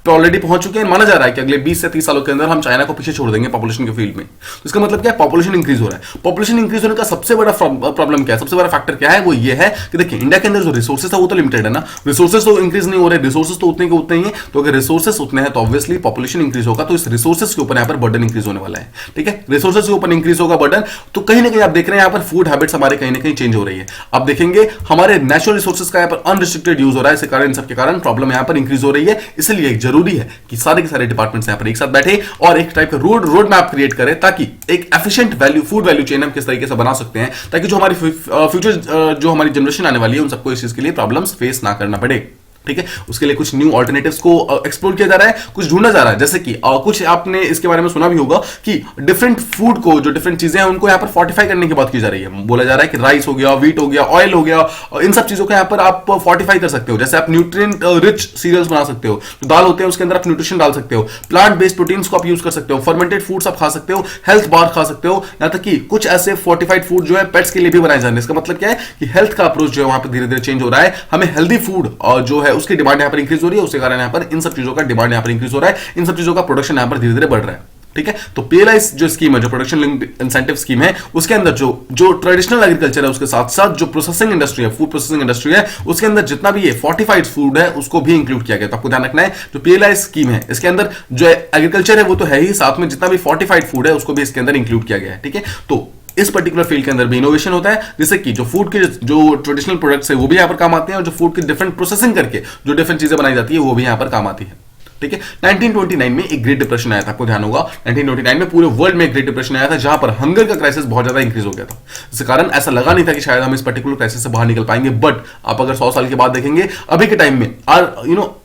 पे ऑलरेडी पहुंच चुके हैं। माना जा रहा है कि अगले 20 से 30 सालों के अंदर हम चाइना को पीछे छोड़ देंगे पॉपुलेशन के फील्ड में। तो इसका मतलब क्या है, पॉपुलेशन इंक्रीज हो रहा है। पॉपुलेशन इंक्रीज होने का सबसे बड़ा प्रॉब्लम क्या है, सबसे बड़ा फैक्टर क्या है, वो ये है कि देखिए, इंडिया के अंदर जो रिसोर्सेस है वो तो लिमिटेड है ना, रिसोर्सेस तो इंक्रीज नहीं हो रहे, रिसोर्सेस तो उतने के उतने ही है। तो अगर रिसोर्सेस उतने हैं तो ऑब्वियसली पॉपुलेशन इंक्रीज होगा, तो इस रिसोर्सेस के ऊपर यहाँ पर बर्डन इंक्रीज होने वाला है, ठीक है। रिसोर्सेस के ऊपर इंक्रीज होगा बर्डन, तो कहीं ना कहीं आप देख रहे हैं यहाँ पर फूड हैबिट्स हमारे कहीं ना कहीं चेंज हो रही है। आप देखेंगे हमारे नेचुरल रिसोर्सेस का यहाँ पर अनरिस्ट्रिक्टेड यूज हो रहा है, इस कारण सबके कारण प्रॉब्लम यहाँ पर इंक्रीज हो रही है। इसलिए जरूरी है कि सारे के सारे डिपार्टमेंट्स यहां पर एक साथ बैठे और एक टाइप का रोड मैप क्रिएट करें, ताकि एक efficient value food value chain हम किस तरीके से बना सकते हैं, ताकि जो हमारी फ्यूचर जो हमारी जनरेशन आने वाली है, उन सबको इस चीज के लिए प्रॉब्लम्स फेस ना करना पड़े, ठीक है। उसके लिए कुछ न्यू ऑल्टरनेटिव्स को एक्सप्लोर किया जा रहा है, कुछ ढूंढा जा रहा है। जैसे कि कुछ आपने इसके बारे में सुना भी होगा कि डिफरेंट फूड को, जो डिफरेंट चीजें हैं, उनको यहाँ पर फोर्टिफाई करने की बात की जा रही है। बोला जा रहा है कि राइस हो गया, व्हीट हो गया, ऑयल हो गया, इन सब चीजों को यहाँ पर आप फोर्टिफाई कर सकते हो। जैसे आप न्यूट्रिएंट रिच सीरियल्स बना सकते हो, जो दाल होते हैं उसके अंदर आप न्यूट्रिशन डाल सकते हो, प्लांट बेस्ड प्रोटीन्स को आप यूज कर सकते हो, फर्मेंटेड फूड्स आप खा सकते हो, हेल्थ बार खा सकते हो, यहाँ तक कि कुछ ऐसे फोर्टिफाइड फूड जो है पेट्स के लिए भी बनाए जा रहे हैं। इसका मतलब क्या है कि हेल्थ का अप्रोच जो है वहां पर धीरे धीरे चेंज हो रहा है। हमें हेल्दी फूड जो है उसकी डिमांड यहाँ पर हो रही है, उसके कारण यहां पर इन सब चीजों का डिमांड यहां पर इंक्रीज हो रहा है, इन सब चीजों का प्रोडक्शन यहां पर धीरे धीरे बढ़ रहा है, ठीक है। तो पीएलआई जो स्कीम है, जो प्रोडक्शन लिंक्ड इंसेंटिव स्कीम है, उसके अंदर जो ट्रेडिशनल एग्रीकल्चर है, उसके साथ साथ जो प्रोसेसिंग इंडस्ट्री है, फूड प्रोसेसिंग इंडस्ट्री है, उसके अंदर जितना भी ये फोर्टिफाइड फूड है उसको भी इंक्लूड किया गया। तो आपको ध्यान रखना है, जो पीएलआई स्कीम है इसके अंदर जो एग्रीकल्चर है वो तो है ही, साथ में जितना भी फोर्टिफाइड फूड है उसको भी इसके अंदर इंक्लूड किया गया है, ठीक है। तो इस पर्टिकुलर फील्ड के अंदर भी इनोवेशन होता है, जिससे कि जो फूड के जो ट्रेडिशनल प्रोडक्ट्स है वो भी यहां पर काम आते हैं, और जो फूड की डिफरेंट प्रोसेसिंग करके जो डिफरेंट चीजें बनाई जाती है वो भी यहां पर काम आती है, ठीक है। 1929 में एक ग्रेट डिप्रेशन आया था, आपको ध्यान होगा 1929 में पूरे वर्ल्ड में एक ग्रेट डिप्रेशन आया था, जहां पर हंगर का क्राइसिस बहुत ज्यादा इंक्रीज हो गया था। इस कारण ऐसा लगा नहीं था कि शायद हम इस पर्टिकुलर क्राइसिस से बाहर निकल पाएंगे। बट आप अगर 100 साल के बाद देखेंगे, अभी के टाइम में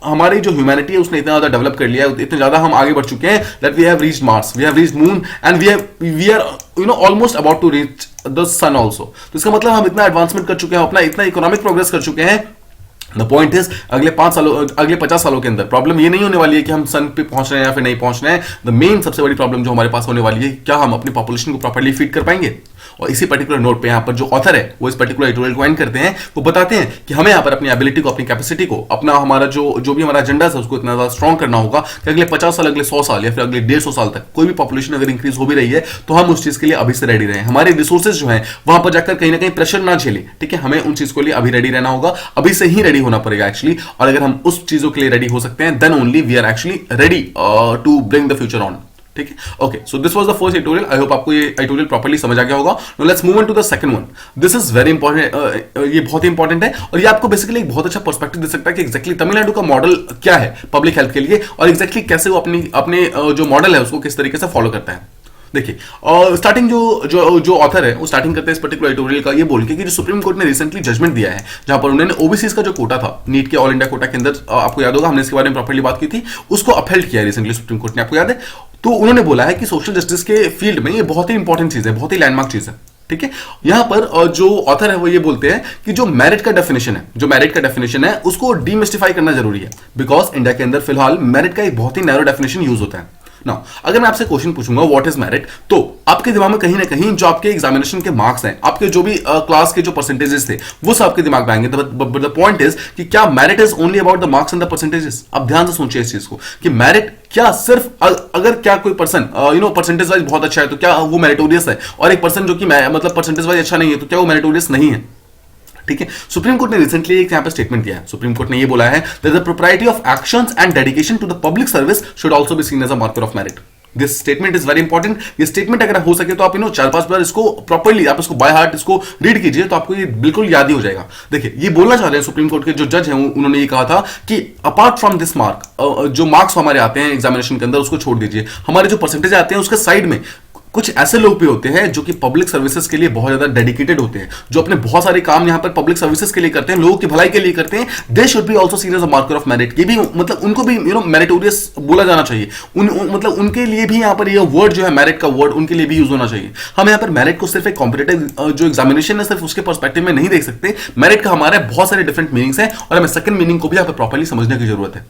हमारी जो ह्यूमैनिटी है उसने इतना ज्यादा डेवलप कर लिया है, इतने ज्यादा हम आगे बढ़ चुके हैं that we have reached Mars, we have reached moon, and we are almost about to reach the sun also. तो इसका मतलब हम इतना एडवांसमेंट कर चुके हैं, अपना इतना इकोनॉमिक प्रोग्रेस कर चुके हैं द पॉइंट इज अगले 50 सालों के अंदर प्रॉब्लम ये नहीं होने वाली है कि हम सन पे पहुंच रहे हैं या फिर नहीं पहुंच रहे हैं। द मेन सबसे बड़ी प्रॉब्लम जो हमारे पास होने वाली है, क्या हम अपनी पॉपुलेशन को प्रॉपर्ली फीड कर पाएंगे। और इसी पर्टिकुलर नोट पे यहाँ पर जो ऑथर है वो इस पर्टिकुलर एडिटोरियल को एंड करते हैं, वो बताते हैं कि हमें यहाँ पर अपनी एबिलिटी को, अपनी कैपेसिटी को, अपना हमारा जो भी हमारा एजेंडा है उसको इतना ज्यादा स्ट्रॉन्ग करना होगा कि अगले 50 साल, अगले 100 साल या फिर अगले 150 साल तक कोई भी पॉपुलेशन अगर इंक्रीज हो भी रही है तो हम उस चीज के लिए अभी से रेडी रहे। हमारे रिसोर्सेज जो है वहां पर जाकर कहीं ना कहीं प्रेशर ना झेले, ठीक है। हमें उन चीज के लिए अभी रेडी रहना होगा, अभी से ही रेडी होना पड़ेगा एक्चुअली। और अगर हम उस चीजों के लिए रेडी हो सकते हैं, then only we are actually ready to bring the future on, ठीक है। Okay, so this was the first editorial. I hope आपको ये एडिटोरियल प्रॉपर्ली समझ आ गया होगा। Now let's move on to the second one. This is very important, ये बहुत ही इंपॉर्टेंट है और ये आपको बेसिकली एक बहुत अच्छा पर्सपेक्टिव दे सकता है कि एग्जैक्टली तमिलनाडु का मॉडल क्या है पब्लिक हेल्थ के लिए और एग्जैक्टली कैसे वो अपने जो मॉडल है उसको किस तरीके से फॉलो करता है। देखिए, और स्टार्टिंग जो ऑथर है वो स्टार्टिंग करते हैं इस पर्टिकुलर एडिटोरियल का ये बोल के कि जो सुप्रीम कोर्ट ने रिसेंटली जजमेंट दिया है जहां पर उन्होंने ओबीसी का जो कोटा था नीट के ऑल इंडिया कोटा के अंदर, आपको याद होगा हमने इसके बारे में प्रॉपर्ली बात की थी, उसको अपहेल्ड किया है रिसेंटली सुप्रीम कोर्ट ने, आपको याद है। तो उन्होंने बोला है कि सोशल जस्टिस के फील्ड में ये बहुत ही इंपॉर्टेंट चीज है, बहुत ही लैंडमार्क चीज है, ठीक है। यहां पर जो ऑथर है वो ये बोलते हैं कि जो मेरिट का डेफिनेशन है उसको डीमिस्टिफाई करना जरूरी है, बिकॉज इंडिया के अंदर फिलहाल मेरिट का एक बहुत ही नैरो डेफिनेशन यूज होता है। नाउ अगर मैं आपसे क्वेश्चन पूछूंगा व्हाट इज मेरिट, तो आपके दिमाग में कहीं ना कहीं जो आपके एग्जामिनेशन के मार्क्स हैं, आपके जो भी क्लास के जो परसेंटेजेस थे वो सब आपके दिमाग में आएंगे। बट द पॉइंट इज कि क्या merit is only about the marks and the percentages. आप ध्यान से सोचिए इस चीज को कि मेरिट क्या सिर्फ अगर क्या कोई पर्सन परसेंटेज वाइज बहुत अच्छा है तो क्या वो मेरिटोरियस है, और एक पर्सन जो कि मतलब परसेंटेज वाइज अच्छा नहीं है तो क्या वो मेरिटोरियस नहीं है, ठीक है। सुप्रीम कोर्ट ने रिसेंटली एक यहां पर स्टेटमेंट दिया है। सुप्रीम कोर्ट ने ये बोला है that the propriety of actions and dedication to the public service should also be seen as a marker of merit. This statement is very important. ये स्टेटमेंट अगर हो सके तो आप 4-5 बार इसको प्रॉपर्ली आप इसको बाय हार्ट इसको रीड कीजिए तो आपको ये बिल्कुल याद ही हो जाएगा। देखिए, ये बोलना चाह रहे हैं सुप्रीम कोर्ट के जो जज हैं उन्होंने ये कहा था कि अपार्ट फ्रॉम दिस मार्क, जो मार्क्स हमारे आते हैं एग्जामिनेशन के अंदर उसको छोड़ दीजिए, हमारे जो परसेंटेज आते हैं उसके साइड में कुछ ऐसे लोग भी होते हैं जो कि पब्लिक सर्विसेज के लिए बहुत ज्यादा डेडिकेटेड होते हैं, जो अपने बहुत सारे काम यहां पर पब्लिक सर्विसेज के लिए करते हैं, लोगों की भलाई के लिए करते हैं। They should be also seen as a marker of merit. ये भी मतलब उनको भी मेरिटोरियस बोला जाना चाहिए। मतलब उनके लिए भी यहां पर ये वर्ड जो है मेरिट का वर्ड उनके लिए भी यूज होना चाहिए। हम यहां पर मेरिट को सिर्फ एक कॉम्पिटिटिव जो एग्जामिनेशन है सिर्फ उसके पर्सपेक्टिव में नहीं देख सकते। मेरिट का हमारे बहुत सारे डिफरेंट मीनिंग्स हैं और हमें सेकंड मीनिंग को भी यहां पर प्रॉपर्ली समझने की जरूरत है,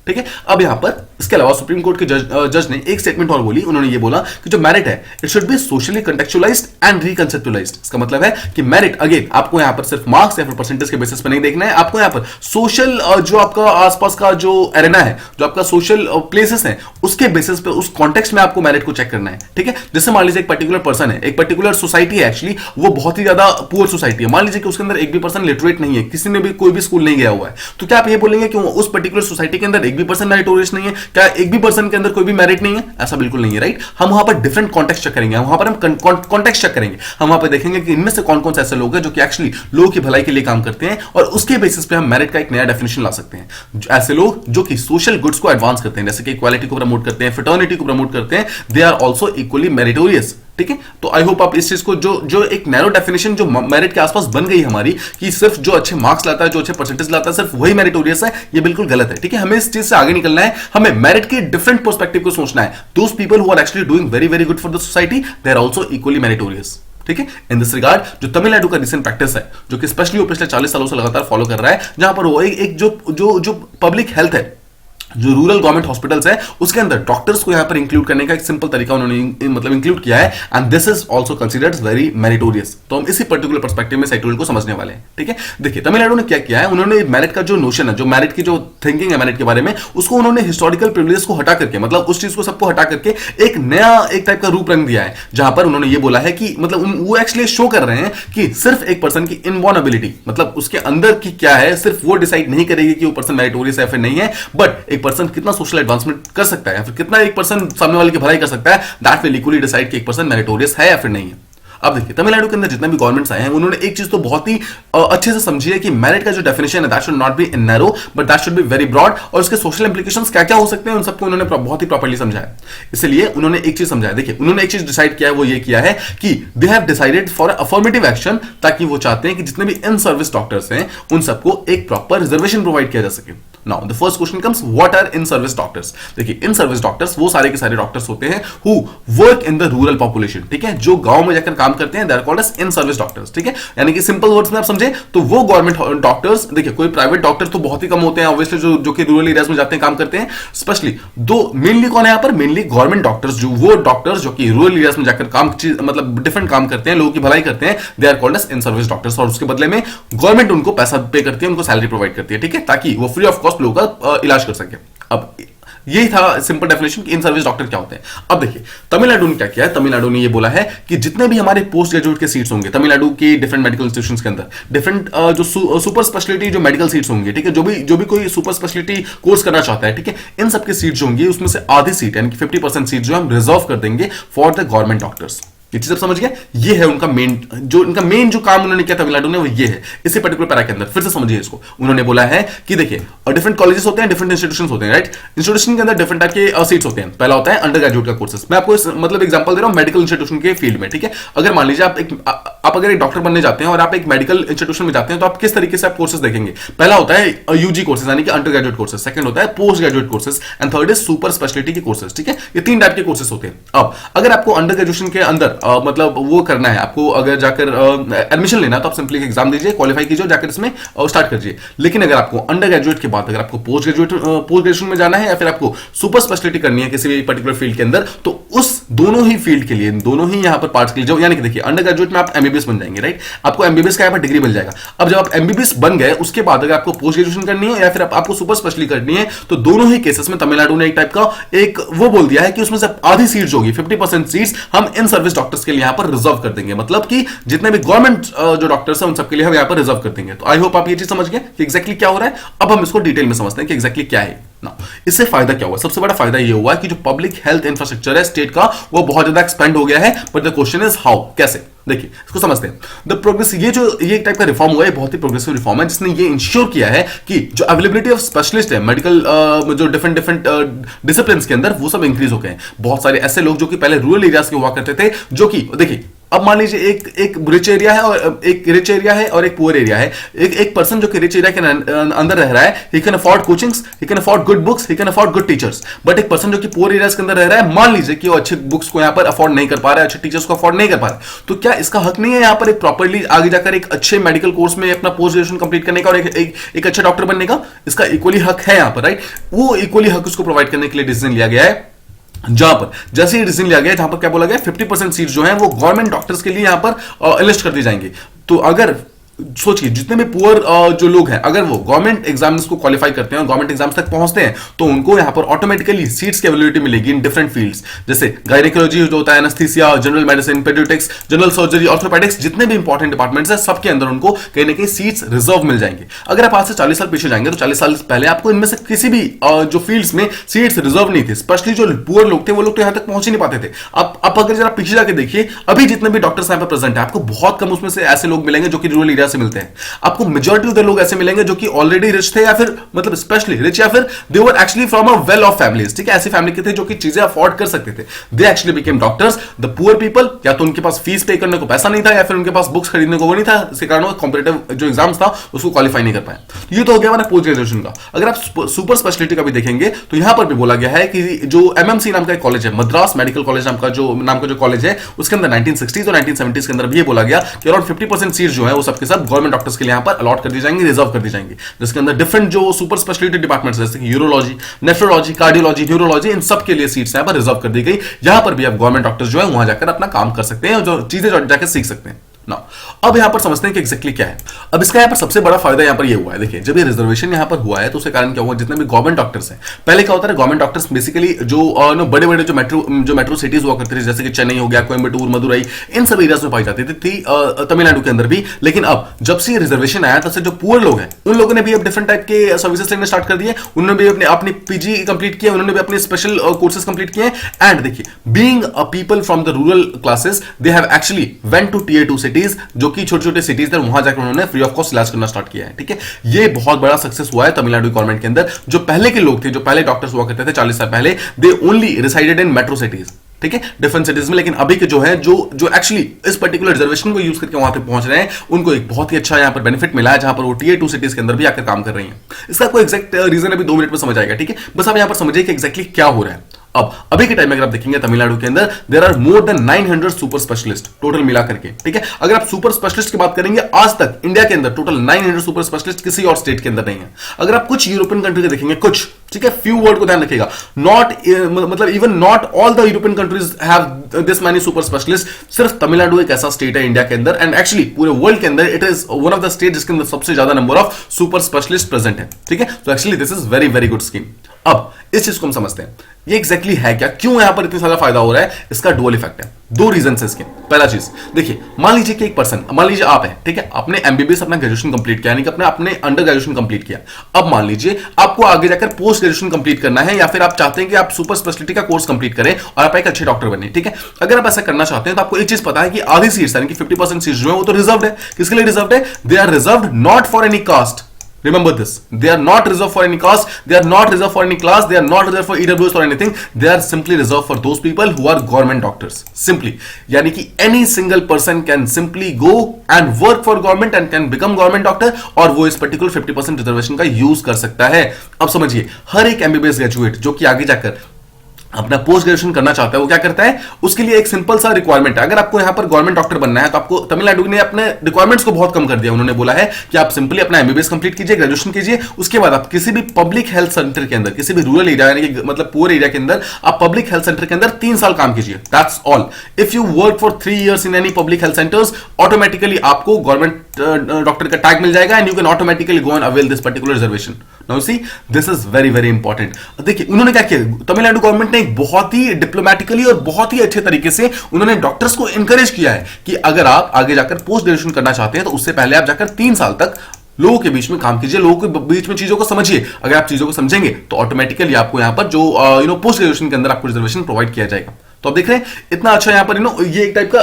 ठीक है। अब यहां पर इसके अलावा सुप्रीम कोर्ट के जज ने एक स्टेटमेंट और बोली। उन्होंने ये बोला कि जो मेरिट है it should be socially contextualised and reconceptualised. इसका मतलब है कि मेरिट अगेन आपको यहां पर सिर्फ मार्क्स या फिर परसेंटेज के बेसिस पे नहीं देखना है, आपको यहां पर सोशल जो आपका आसपास का जो एरेना है, जो आपका सोशल प्लेसेस है, उसके बेसिस पे उस कॉन्टेक्स्ट में आपको मेरिट को चेक करना है, ठीक है। जैसे मान लीजिए एक पर्टिकुलर पर्सन है, एक पर्टिकुलर सोसाइटी है, एक्चुअली वो बहुत ही ज्यादा पुअर सोसाइटी है, मान लीजिए कि उसके अंदर एक भी पर्सन लिटरेट नहीं है, किसी ने भी कोई भी स्कूल नहीं गया हुआ है, तो क्या आप ये बोलेंगे कि उस पर्टिकुलर सोसाइटी के अंदर एक भी पर्सन मेरिटोरियस नहीं है? क्या एक भी पर्सन के अंदर कोई भी मेरिट नहीं है? ऐसा बिल्कुल नहीं है, राइट। हम वहां पर डिफरेंट कॉन्टेक्स्ट चेक करेंगे, वहां पर हम कॉन्टेक्स्ट चेक करेंगे, हम वहां पर देखेंगे कि इनमें से कौन कौन से ऐसे लोग हैं जो कि एक्चुअली लोगों की भलाई के लिए काम करते हैं, और उसके बेसिस पे हम मेरिट का एक नया डेफिनेशन ला सकते हैं। ऐसे लोग जो कि सोशल गुड्स को एडवांस करते हैं, जैसे कि इक्वालिटी को प्रमोट करते हैं, फ्रेटर्निटी को प्रमोट करते हैं, they are also equally meritorious, ठीक है। तो आई होप आप इस चीज को जो एक नैरो डेफिनेशन जो मेरिट के आसपास बन गई हमारी कि सिर्फ जो अच्छे मार्क्स लाता है, जो अच्छे परसेंटेज लाता है, सिर्फ वही मेरिटोरियस है, ये बिल्कुल गलत है, ठीक है। हमें इस चीज से आगे निकलना है, हमें मेरिट के डिफरेंट पर्सपेक्टिव को सोचना है। Those people who are actually doing very very good for the society, they are also equally meritorious, ठीक है। इन दिस रिगार्ड जो तमिलनाडु का रिसेंट प्रैक्टिस है, जो कि स्पेशली वो पिछले 40 सालों से लगातार फॉलो कर रहा है, जहां पर वो एक जो पब्लिक हेल्थ है, जो रूरल गवर्नमेंट हॉस्पिटल्स है, उसके अंदर डॉक्टर्स को यहां पर इंक्लूड करने का एक सिंपल तरीका उन्होंने मतलब इंक्लूड किया है, and this is also considered very meritorious. तो हम इसी पर्टिकुलर पर्सपेक्टिव में साइटोरियल को समझने वाले हैं, ठीक है। देखिए, तमिलनाडु ने क्या किया है, उन्होंने मेरिट का जो नोशन है, जो मेरिट की जो थिंकिंग है मेरिट के बारे में, उसको उन्होंने हिस्टोरिकल प्रिविलेज को हटा करके, मतलब उस चीज को सबको हटा करके एक नया एक टाइप का रूप रंग दिया है, जहां पर उन्होंने ये बोला है कि मतलब वो एक्चुअली शो कर रहे हैं कि सिर्फ एक पर्सन की इनबॉर्न एबिलिटी, मतलब उसके अंदर की क्या है, सिर्फ वो डिसाइड नहीं करेगी कि वो पर्सन मेरिटोरियस है फिर नहीं है, बट एक पर्सन कितना सोशल एडवांसमेंट कर सकता है या फिर कितना एक पर्सन सामने वाले की भलाई कर सकता है, दैट विल इक्वली डिसाइड कि एक पर्सन मेरिटोरियस है या फिर नहीं है। अब देखिए, तमिलनाडु के अंदर जितने भी गवर्नमेंट्स आए हैं, उन्होंने एक चीज तो बहुत ही अच्छे से समझी है कि मेरिट का जो डेफिनेशन है that should not be in narrow but that should be very broad, और उसके सोशल इंप्लीकेशंस क्या क्या हो सकते हैं उन सबको उन्होंने बहुत ही प्रॉपर्ली समझाया। इसलिए उन्होंने एक चीज समझाया, देखिए उन्होंने एक चीज डिसाइड किया है, वो ये किया है कि they have decided for affirmative action, ताकि वो चाहते हैं कि जितने भी इन सर्विस डॉक्टर्स हैं उन सबको एक प्रॉपर रिजर्वेशन प्रोवाइड किया जा सके। Now the first question comes, what are in service doctors? देखिए, इन सर्विस डॉक्टर्स वो सारे के सारे डॉक्टर्स होते हैं who work in the rural population, ठीक है, जो गांव में जाकर काम करते हैं, they are called as in service doctors, ठीक है। यानी कि सिंपल वर्ड्स में आप समझे तो वो गवर्नमेंट डॉक्टर्स, देखिए कोई प्राइवेट डॉक्टर तो बहुत ही कम होते हैं ऑब्वियसली, जो कि रूरल एरियाज में जाते हैं काम करते हैं, स्पेशली दो मेनली कौन है यहाँ पर, मेनली गवर्नमेंट डॉक्टर्स, जो वो डॉक्टर्स जो कि रूरल एरियाज में जाकर काम मतलब डिफरेंट काम करते हैं, लोगों की भलाई करते हैं, they are called as in service doctors. और उसके बदले में गवर्नमेंट उनको पैसा पे करती है, उनको सैलरी प्रोवाइड करती है, ठीक है, ताकि वो फ्री ऑफ कॉस्ट लोगों का इलाज कर सके। अब यही था सिंपल डेफिनेशन कि इन सर्विस डॉक्टर क्या होते हैं। अब देखिए तमिलनाडु ने क्या किया है, तमिलनाडु ने ये बोला है कि जितने भी हमारे पोस्ट ग्रेजुएट के सीट्स होंगे तमिलनाडु के डिफरेंट मेडिकल इंस्टीट्यूशंस के अंदर, डिफरेंट जो सुपर स्पेशलिटी जो मेडिकल सीट्स होंगे, ठीक है, जो भी कोई सुपर स्पेशलिटी कोर्स करना चाहता है, ठीक है, इन सबके सीट्स जो होंगी उसमें से आधी सीट यानी कि 50% सीट जो हम रिजर्व कर देंगे फॉर द गवर्नमेंट डॉक्टर्स। ये चीज आप समझ गए, ये है उनका मेन जो काम उन्होंने किया तमिलनाडु ने, वो ये है इसी पर्टिकुलर पैरा के अंदर। फिर से समझिए इसको, उन्होंने बोला है कि देखिए डिफरेंट कॉलेजेस होते हैं, डिफरेंट इंस्टीट्यूशंस होते हैं, राइट। इंस्टीट्यूशन के अंदर डिफरेंट टाइप के सीट्स होते हैं। पहला होता है अंडर ग्रेजुएट का कोर्सेस। मैं आपको मतलब एग्जांपल दे रहा हूं मेडिकल इंस्टीट्यूशन के फील्ड में, ठीक है। अगर मान लीजिए आप अगर एक डॉक्टर बनने जाते हैं और आप एक मेडिकल इंस्टीट्यूशन में जाते हैं तो आप किस तरीके से आप कोर्सेज देखेंगे। पहला होता है यूजी कोर्सेज यानी कि अंडर ग्रेजुएट कोर्सेज, सेकंड होता है post graduate courses and third is super speciality के कोर्सेज, ठीक है। ये तीन टाइप के कोर्सेज होते हैं। अब अगर आपको अंडर ग्रेजुएशन के अंदर मतलब वो करना है, आपको अगर जाकर एडमिशन लेना तो आप सिंपली एग्जाम दीजिए, क्वालिफाई कीजिए, जाकर इसमें स्टार्ट कीजिए। लेकिन अगर आपको अंडर ग्रेजुएट के बाद अगर आपको पोस्ट ग्रेजुएशन में जाना है या फिर आपको सुपर स्पेशलिटी करनी है किसी भी पर्टिकुलर फील्ड के अंदर, तो उस दोनों ही फील्ड के लिए, दोनों ही यहां पर पार्ट्स के लिए जो यानी कि देखिए अंडर ग्रेजुएट में आप एमबीबीएस बन जाएंगे, राइट। आपको एमबीबीएस का यहां पर डिग्री मिल जाएगा। अब जब आप एमबीबीएस बन गए उसके बाद अगर आपको पोस्ट ग्रेजुएशन करनी है या फिर आपको सुपर स्पेशलिटी करनी है, तो दोनों ही केसेस में तमिलनाडु ने एक टाइप का एक वो बोल दिया है कि उसमें से आधी सीट्स होगी, 50% सीट्स हम इन सर्विस डॉक्टर्स के लिए यहां पर रिजर्व कर देंगे। मतलब कि जितने भी गवर्नमेंट जो डॉक्टर्स हैं उन सबके लिए हम यहां पर रिजर्व कर देंगे। तो आई होप आप ये चीज समझ गए कि एग्जैक्टली क्या हो रहा है। अब हम इसको डिटेल में समझते हैं कि एग्जैक्टली क्या है ना। इससे फायदा क्या हुआ, सबसे बड़ा फायदा ये हुआ कि जो पब्लिक हेल्थ इंफ्रास्ट्रक्चर है स्टेट का वो बहुत ज्यादा एक्सपेंड हो गया है। But the question is how, कैसे। देखिए इसको समझते हैं। द प्रोग्रेस, ये एक टाइप का रिफॉर्म हुआ है, बहुत ही प्रोग्रेसिव रिफॉर्म है जिसने ये इंश्योर किया है कि जो अवेलेबिलिटी ऑफ स्पेशलिस्ट है मेडिकल जो डिफरेंट डिसिप्लिन के अंदर वो सब इंक्रीज हो गए हैं। बहुत सारे ऐसे लोग जो कि पहले रूरल एरियाज के हुआ करते थे, जो कि देखिए अब मान लीजिए एक रिच एरिया है और एक पुअर एरिया है। एक पर्सन जो कि रिच एरिया के अंदर रह रहा है, he can afford coachings, he can afford good books, he can afford good teachers. But एक पर्सन जो कि पुअर एरियाज के अंदर रह रहा है, मान लीजिए कि वो अच्छे बुक्स को यहाँ पर अफोर्ड नहीं कर पा रहा है, अच्छे टीचर्स को अफोर्ड नहीं कर पा रहा है, तो क्या इसका हक नहीं है यहाँ पर एक प्रॉपर्ली आगे जाकर एक अच्छे मेडिकल कोर्स में अपना पोस्ट ग्रेजुएशन कंप्लीट करने का और एक अच्छा डॉक्टर बनने का? इसका इक्वली हक है यहाँ पर, राइट। वो इक्वली हक उसको प्रोवाइड करने के लिए डिसीजन लिया गया है। जहां पर जैसे ही डिसीजन लिया गया, जहां पर क्या बोला गया, 50% सीट्स जो हैं वो गवर्नमेंट डॉक्टर्स के लिए यहां पर इन्वेस्ट कर दी जाएंगी। तो अगर सोचिए जितने भी पुअर जो लोग हैं, अगर वो गवर्नमेंट एग्जाम्स को क्वालिफाई करते हैं और गवर्नमेंट एग्जाम्स तक पहुंचते हैं, तो उनको यहां पर ऑटोमेटिकली सीट्स की अवेलेबिलिटी मिलेगी इन डिफरेंट फील्ड्स, जैसे गायनेकोलॉजी जो होता है, anaesthesia, general medicine, paediatrics, general surgery, orthopaedics, जितने भी इंपॉर्टेंट डिपार्टमेंट्स हैं सबके अंदर उनको कहीं ना कहीं सीट्स रिजर्व मिल जाएंगे। अगर आप आज से 40 साल पीछे जाएंगे तो 40 साल पहले आपको इनमें से किसी भी जो फील्ड्स में सीट्स रिजर्व नहीं थे। स्पेशली जो पुअर लोग थे वो लोग तो यहां तक पहुंच ही नहीं पाते थे। आप अगर जरा पीछे जाके देखिए, अभी जितने भी डॉक्टर्स यहां पर प्रेजेंट है, आपको बहुत कम उसमें से ऐसे लोग मिलेंगे जो कि रूरल एरिया से मिलते हैं। आपको मेजॉरिटी ऑफ द लोग ऐसे मिलेंगे जो कि ऑलरेडी रिच थे, या फिर मतलब स्पेशली रिच, या फिर they were actually from a well off families, ठीक है, ऐसी फैमिली के थे जो कि चीजें अफोर्ड कर सकते थे। They actually became doctors. The poor people, या तो उनके पास फीस पे करने को पैसा नहीं था, या फिर उनके पास बुक्स खरीदने को वो नहीं था, इसी कारण वो कॉम्पिटिटिव जो एग्जाम्स था उसको क्वालिफाई नहीं कर पाए। ये तो हो गया हमारा पोस्ट ग्रेजुएशन का। अगर आप सुपर स्पेशलिटी का भी देखेंगे तो यहां पर भी बोला गया है कि जो एमएमसी नाम का एक कॉलेज है, मद्रास मेडिकल कॉलेज नाम का जो कॉलेज है, उसके अंदर 1960s और 1970s के अंदर भी ये बोला गया कि अराउंड 50% सीट्स जो है वो सबके सब गवर्नमेंट डॉक्टर्स के लिए यहां पर अलॉट कर दी जाएंगे, रिजर्व कर दी जाएंगे, जिसके अंदर डिफरेंट जो सुपर स्पेशलिटी डिपार्टमेंट्स जैसे कि यूरोलॉजी, नेफ्रोलॉजी, कार्डियोलॉजी, न्यूरोलॉजी, इन सब के लिए सीट्स यहां पर रिजर्व कर दी गई। यहां पर भी आप गवर्नमेंट डॉक्टर्स जो है वहां जाकर अपना काम कर सकते हैं और जो चीजें जाकर सीख सकते हैं ना। अब यहां पर समझते हैं कि एग्जैक्टली क्या है। अब इसका यहां पर सबसे बड़ा फायदा यहां पर ये हुआ है, देखिए जब ये रिजर्वेशन यहां पर हुआ है तो उसके कारण क्या हुआ, जितने भी गवर्नमेंट डॉक्टर्स हैं, पहले क्या होता है गवर्नमेंट डॉक्टर्स बेसिकली जो बड़े बड़े जो मेट्रो सिटीज हुआ करते थे, जैसे कि चेन्नई हो गया, कोयम्बटूर, मदुरई, इन सब एरियाज में पाई जाती थी तमिलनाडु के अंदर भी। लेकिन अब जब से रिजर्वेशन आया तब से जो पुअर लोग हैं उन लोगों ने भी अब डिफरेंट टाइप के सर्विसेज लेने स्टार्ट कर दिए। उन्होंने भी अपने पीजी कंप्लीट किया, उन्होंने भी अपने स्पेशल कोर्सेज कंप्लीट किए। एंड देखिए being a people from the rural classes, they have actually went to tier 2 cities, जो कि छोटे-छोटे सिटीज थे, वहां जाकर उन्होंने फ्री ऑफ कॉस्ट इलाज करना स्टार्ट किया है। ठीक है, ये बहुत बड़ा सक्सेस हुआ है तमिलनाडु गवर्नमेंट के अंदर। जो पहले के लोग थे, जो पहले डॉक्टर्स हुआ करते थे 40 साल पहले, they only resided in metro cities. ठीक है, डिफरेंट सिटीज में। लेकिन अभी के जो है जो जो एक्चुअली इस पर्टिकुलर रिजर्वेशन को यूज करके वहां पे पहुंच रहे हैं, उनको एक बहुत ही अच्छा यहां पर बेनिफिट मिला है, जहां पर वो टीयर 2 सिटीज के अंदर भी आकर काम कर रही हैं। इसका कोई एग्जैक्ट रीजन अभी 2 मिनट में समझ आएगा, ठीक है। बस आप यहां पर समझिए कि एग्जैक्टली क्या हो रहा है। अब अभी के टाइम में अगर आप देखेंगे तमिलनाडु के अंदर there are more than 900 super specialist total मिला करके, ठीक है। अगर आप सुपर स्पेशलिस्ट की बात करेंगे, आज तक इंडिया के अंदर टोटल 900 सुपर स्पेशलिस्ट किसी और स्टेट के अंदर नहीं है। अगर आप कुछ यूरोपियन कंट्री के देखेंगे, कुछ, ठीक है, फ्यू वर्ड को ध्यान रखिएगा, नॉट मतलब even not all the European countries have this many super specialist. सिर्फ तमिलनाडु एक ऐसा स्टेट है इंडिया के अंदर एंड एक्चुअली पूरे वर्ल्ड के अंदर it is one of the state जिसके अंदर सबसे ज्यादा number of super specialist present है, ठीक है। तो actually this is very very good scheme. अब इस चीज को हम समझते हैं, ये एग्जैक्टली है क्या, क्यों यहां पर इतना ज्यादा फायदा हो रहा है। इसका डुअल इफेक्ट है, 2 रीजन है इसके। पहला चीज देखिए, मान लीजिए कि एक पर्सन, मान लीजिए आप है, ठीक है, आपने एमबीबीएस अपना ग्रेजुएशन कंप्लीट किया, यानी कि अपने अंडर ग्रेजुएशन कंप्लीट किया। अब मान लीजिए आपको आगे जाकर पोस्ट ग्रेजुएशन कंप्लीट करना है, या फिर आप चाहते हैं कि आप सुपर स्पेशलिटी का कोर्स कंप्लीट करें और आप एक अच्छे डॉक्टर बने, ठीक है। अगर आप ऐसा करना चाहते हैं तो आपको एक चीज पता है कि आधी सीट्स यानी कि 50% सीट्स जो है वो तो रिजर्व्ड है। किसके लिए रिजर्व्ड है? They are reserved not for any caste. Remember this. They are not reserved for any caste. They are not reserved for any class. They are not reserved for EWS or anything. They are simply reserved for those people who are government doctors. Simply. यानी कि any single person can simply go and work for government and can become government doctor और वो इस particular 50% reservation का use कर सकता है। अब समझिए, हर एक एमबीबीएस ग्रेजुएट जो कि आगे जाकर अपना पोस्ट ग्रेजुएशन करना चाहता है, वो क्या करता है, उसके लिए एक सिंपल सा रिक्वायरमेंट है। अगर आपको यहां पर गवर्नमेंट डॉक्टर बनना है तो आपको तमिलनाडु ने अपने रिक्वायरमेंट्स को बहुत कम कर दिया। उन्होंने बोला है कि आप सिंपली अपना एमबीबीएस कंप्लीट कीजिए, ग्रेजुएशन कीजिए, उसके बाद आप किसी भी पब्लिक हेल्थ सेंटर के अंदर, किसी भी रूरल एरिया यानी कि मतलब पुअर एरिया के अंदर आप पब्लिक हेल्थ सेंटर के अंदर 3 साल काम कीजिए। That's all. If you work for 3 years in any public health centres, automatically आपको गवर्नमेंट डॉक्टर का टैग मिल जाएगा and you can automatically go and avail this particular reservation. Now see, this is very very important. देखिए उन्होंने क्या किया, Tamil Nadu government ने एक बहुत ही डिप्लोमेटिकली और बहुत ही अच्छे तरीके से उन्होंने डॉक्टर्स को इंकरेज किया है कि अगर आप आगे जाकर पोस्ट ग्रेजुएशन करना चाहते हैं तो उससे पहले आप जाकर 3 साल तक लोगों के बीच में काम कीजिए, लोगों के बीच में चीजों को समझिए। अगर आप चीजों को समझेंगे तो ऑटोमेटिकली आपको यहां पर जो पोस्ट ग्रेजुएशन के अंदर आपको रिजर्वेशन प्रोवाइड किया जाएगा। तो आप देख रहे हैं इतना अच्छा यहां पर ये एक टाइप का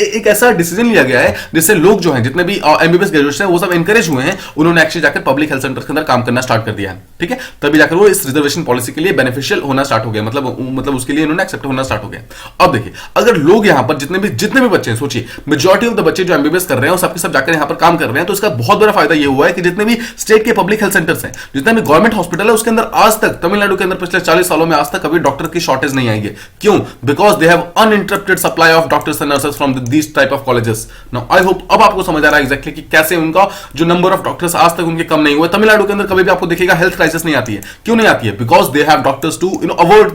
एक ऐसा डिसीजन लिया गया है जिससे लोग जो हैं, जितने भी एमबीबीएस ग्रेजुएट्स हैं, वो सब एनकरेज हुए हैं। उन्होंने एक्चुअली जाकर पब्लिक हेल्थ सेंटर के अंदर काम करना स्टार्ट कर दिया है, ठीक है। तभी जाकर वो इस रिजर्वेशन पॉलिसी के लिए बेनिफिशियल होना स्टार्ट हो गया, मतलब उसके लिए उन्होंने एक्सेप्ट होना स्टार्ट हो गया। अब देखिए, अगर लोग यहां पर जितने भी बच्चे हैं, सोचिए मेजॉरिटी ऑफ द बच्चे जो एमबीबीएस कर रहे हैं सबके सब जाकर यहां पर काम कर रहे हैं, तो इसका बहुत बड़ा फायदा ये हुआ है कि जितने भी स्टेट के पब्लिक हेल्थ सेंटर्स हैं, जितने भी गवर्नमेंट हॉस्पिटल है, उसके अंदर आज तक तमिलनाडु के अंदर पिछले 40 सालों में आज तक कभी डॉक्टर की शॉर्टेज नहीं आई है। क्यों? Because they have uninterrupted supply of doctors and nurses from these type of colleges. Now I hope अब आपको समझ आ रहा है एग्जैक्टली कि कैसे उनका जो नंबर ऑफ डॉक्टर्स आज तक उनके कम नहीं हुए। तमिलनाडु के अंदर कभी भी आपको देखिएगा हेल्थ क्राइसिस नहीं आती है। क्यों नहीं आती है? Because they have doctors to avoid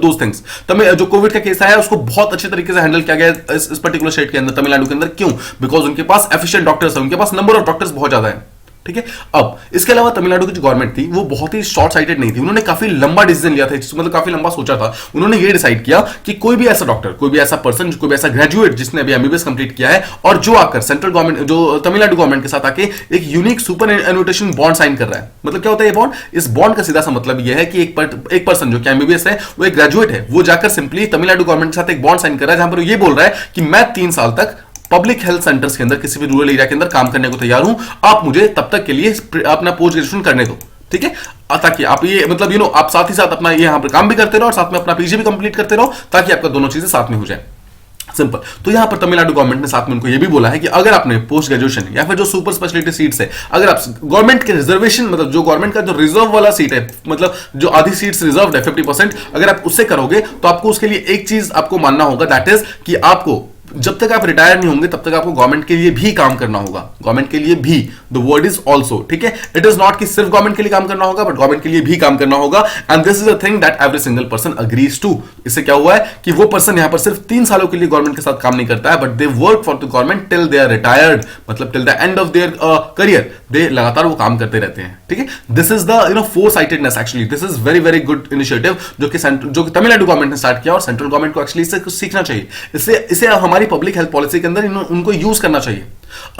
those things. जो कोविड का केस आया उसको बहुत अच्छे तरीके से हैंडल किया गया इस पर्टिकुलर स्टेट के अंदर, तमिलनाडु के अंदर। क्यों? बिकॉज उनके पास एफिशिएंट डॉक्टर्स है, उनके पास नंबर ऑफ डॉक्टर्स बहुत ज्यादा है, ठीक है। अब इसके अलावा तमिलनाडु की जो गवर्नमेंट थी वो बहुत ही शॉर्ट साइटेड नहीं थी। उन्होंने काफी लंबा डिसीजन लिया था, मतलब काफी लंबा सोचा था। उन्होंने ये डिसाइड किया कि कोई भी ऐसा डॉक्टर, कोई भी ऐसा पर्सन, कोई भी ऐसा ग्रेजुएट जिसने अभी एमबीबीएस कंप्लीट किया है और जो आकर सेंट्रल गवर्नमेंट, जो तमिलनाडु गवर्नमेंट के साथ आके एक unique super annotation bond sign कर रहा है। मतलब क्या होता है ये बॉन्ड? इस बॉन्ड का सीधा सा मतलब यह है कि एक पर्सन जो कि एमबीबीएस है, वो एक ग्रेजुएट है, वो जाकर सिंपली तमिलनाडु गवर्नमेंट के साथ एक बॉन्ड साइन कर रहा है जहां पर ये बोल रहा है कि मैं 3 साल तक पब्लिक हेल्थ सेंटर्स के अंदर किसी भी रूरल एरिया के अंदर काम करने को तैयार हूं, आप मुझे तब तक के लिए अपना पोस्ट ग्रेजुएशन करने दो, ठीक है। ताकि आप ये मतलब आप साथ ही साथ अपना ये यहां पर काम भी करते रहो और साथ में अपना पीजी भी कंप्लीट करते रहो, ताकि आपका दोनों चीजें साथ में हो जाए। सिंपल। तो यहां पर तमिलनाडु गवर्नमेंट ने साथ में उनको ये भी बोला है कि अगर आपने पोस्ट ग्रेजुएशन या फिर जो सुपर स्पेशलिटी सीट्स है, अगर आप गवर्नमेंट के रिजर्वेशन, मतलब जो गवर्नमेंट का जो रिजर्व वाला सीट है, मतलब जो आधी सीट्स रिजर्व है 50%, अगर आप उससे करोगे तो आपको उसके लिए एक चीज आपको मानना होगा, दैट इज कि आपको जब तक आप रिटायर नहीं होंगे तब तक आपको गवर्नमेंट के लिए भी काम करना होगा। गवर्नमेंट के लिए भी, द वर्ड इज ऑल्सो, ठीक है। इट इज नॉट कि सिर्फ गवर्नमेंट के लिए काम करना होगा, बट गवर्नमेंट के लिए भी काम करना होगा। And this is a thing that every single person agrees to. इससे क्या हुआ है कि वो पर्सन यहां पर सिर्फ 3 सालों के लिए गवर्नमेंट के साथ काम नहीं करता है, but they work for the government till they are retired, मतलब till the end of their career, they लगातार वो काम करते रहते हैं, ठीक है। This is the foresightedness. Actually this is very very good initiative जो कि तमिलनाडु गवर्नमेंट ने स्टार्ट किया और सेंट्रल गवर्नमेंट को एक्चुअली इससे कुछ सीखना चाहिए। इसे हमारी पब्लिक हेल्थ पॉलिसी के अंदर उनको यूज करना चाहिए।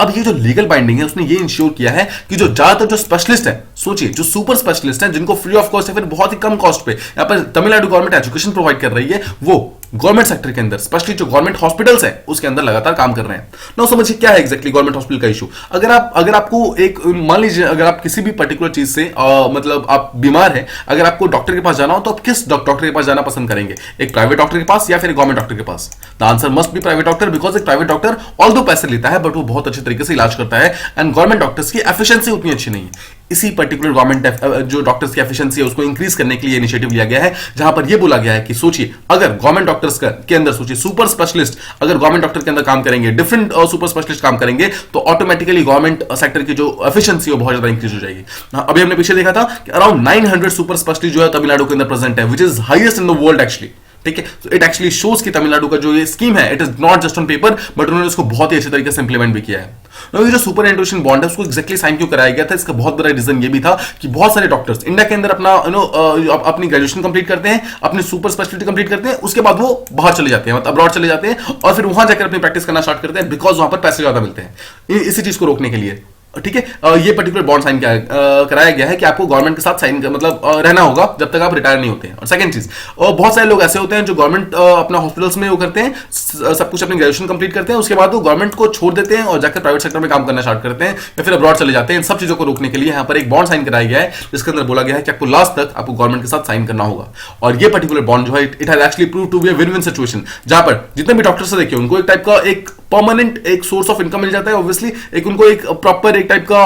अब ये जो लीगल बाइंडिंग है उसने ये इंश्योर किया है कि जो ज्यादातर जो स्पेशलिस्ट है, सोचिए जो सुपर स्पेशलिस्ट हैं जिनको फ्री ऑफ कॉस्ट या फिर बहुत ही कम कॉस्ट पे यहां पर तमिलनाडु गवर्नमेंट एजुकेशन प्रोवाइड कर रही है, वो गवर्नमेंट सेक्टर के अंदर, स्पेशली जो गवर्नमेंट हॉस्पिटल्स हैं उसके अंदर लगातार काम कर रहे हैं। नाउ समझिए क्या है एग्जैक्टली गवर्नमेंट हॉस्पिटल का इशू। अगर आपको एक मान लीजिए अगर आप किसी भी पर्टिकुलर चीज से मतलब आप बीमार हैं, अगर आपको डॉक्टर के पास जाना हो तो आप किस डॉक्टर के पास जाना पसंद करेंगे, एक प्राइवेट डॉक्टर के पास या फिर एक गवर्नमेंट डॉक्टर के पास? The answer must be private doctor, because एक प्राइवेट डॉक्टर ऑल्दो पैसे लेता है बट वो बहुत अच्छे तरीके से इलाज करता है, एंड गवर्नमेंट डॉक्टर्स की एफिशिएंसी उतनी अच्छी नहीं है। इसी पर्टिकुलर गवर्नमेंट जो डॉक्टर्स की एफिशिएंसी है उसको इंक्रीज करने के लिए इनिशिएटिव लिया गया है, जहां पर यह बोला गया है कि सोचिए अगर गवर्नमेंट डॉक्टर्स के अंदर सोचिए सुपर स्पेशलिस्ट अगर गवर्नमेंट डॉक्टर के अंदर काम करेंगे, डिफरेंट सुपर स्पेशलिस्ट काम करेंगे, तो ऑटोमेटिकली गवर्नमेंट सेक्टर की जो एफिशिएंसी है बहुत ज्यादा इंक्रीज हो जाएगी। अभी हमने पीछे देखा था कि अराउंड 900 सुपर स्पेशलिस्ट जो है तमिलनाडु के अंदर प्रेजेंट है, which is highest in the world actually. ठीक है, तो इट एक्चुअली शोज कि तमिलनाडु का जो ये स्कीम है it is not just on paper but उन्होंने उसको बहुत ही अच्छे तरीके से इंप्लीमेंट भी किया है। ये जो सुपर एंडोशन बॉन्ड है उसको एक्जेक्टली साइन क्यों कराया गया था, इसका बहुत बड़ा रीजन ये भी था कि बहुत सारे डॉक्टर्स इंडिया के अंदर अपना अपनी ग्रेजुएशन कंप्लीट करते हैं, अपनी सुपर स्पेशलिटी कंप्लीट करते हैं, उसके बाद वो बाहर चले जाते हैं, मतलब अब्रॉड चले जाते हैं और फिर वहां जाकर अपनी प्रैक्टिस करना स्टार्ट करते हैं बिकॉज वहां पर पैसे ज्यादा मिलते हैं। इसी चीज को रोकने के लिए ठीक है ये पर्टिकुलर बॉन्ड साइन कराया गया है कि आपको गवर्नमेंट के साथ साइन मतलब रहना होगा जब तक आप रिटायर नहीं होते हैं। और सेकंड चीज बहुत सारे लोग ऐसे होते हैं जो गवर्नमेंट अपना हॉस्पिटल्स में वो करते हैं, सब कुछ अपनी ग्रेजुएशन कंप्लीट करते हैं, उसके बाद वो गवर्नमेंट को छोड़ देते हैं और जाकर प्राइवेट सेक्टर में काम करना स्टार्ट करते हैं या फिर अब्रॉड चले जाते हैं। इन सब चीजों को रोकने के लिए यहाँ पर एक बॉन्ड साइन कराया गया है जिसके अंदर बोला गया है कि आपको लास्ट तक आपको गवर्नमेंट के साथ साइन करना होगा। और ये पर्टिकुलर बॉन्ड जो है it has actually prove to be a win win situation, जहां पर जितने भी डॉक्टर्स से देखिए उनको एक टाइप का एक परमानेंट एक सोर्स ऑफ इनकम मिल जाता है, ऑब्वियसली एक उनको एक प्रॉपर एक टाइप का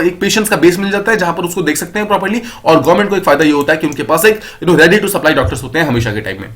एक पेशेंट्स का बेस मिल जाता है जहां पर उसको देख सकते हैं प्रॉपर्ली, और गवर्नमेंट को एक फायदा ये होता है कि उनके पास एक रेडी टू सप्लाई डॉक्टर्स होते हैं हमेशा के टाइम में।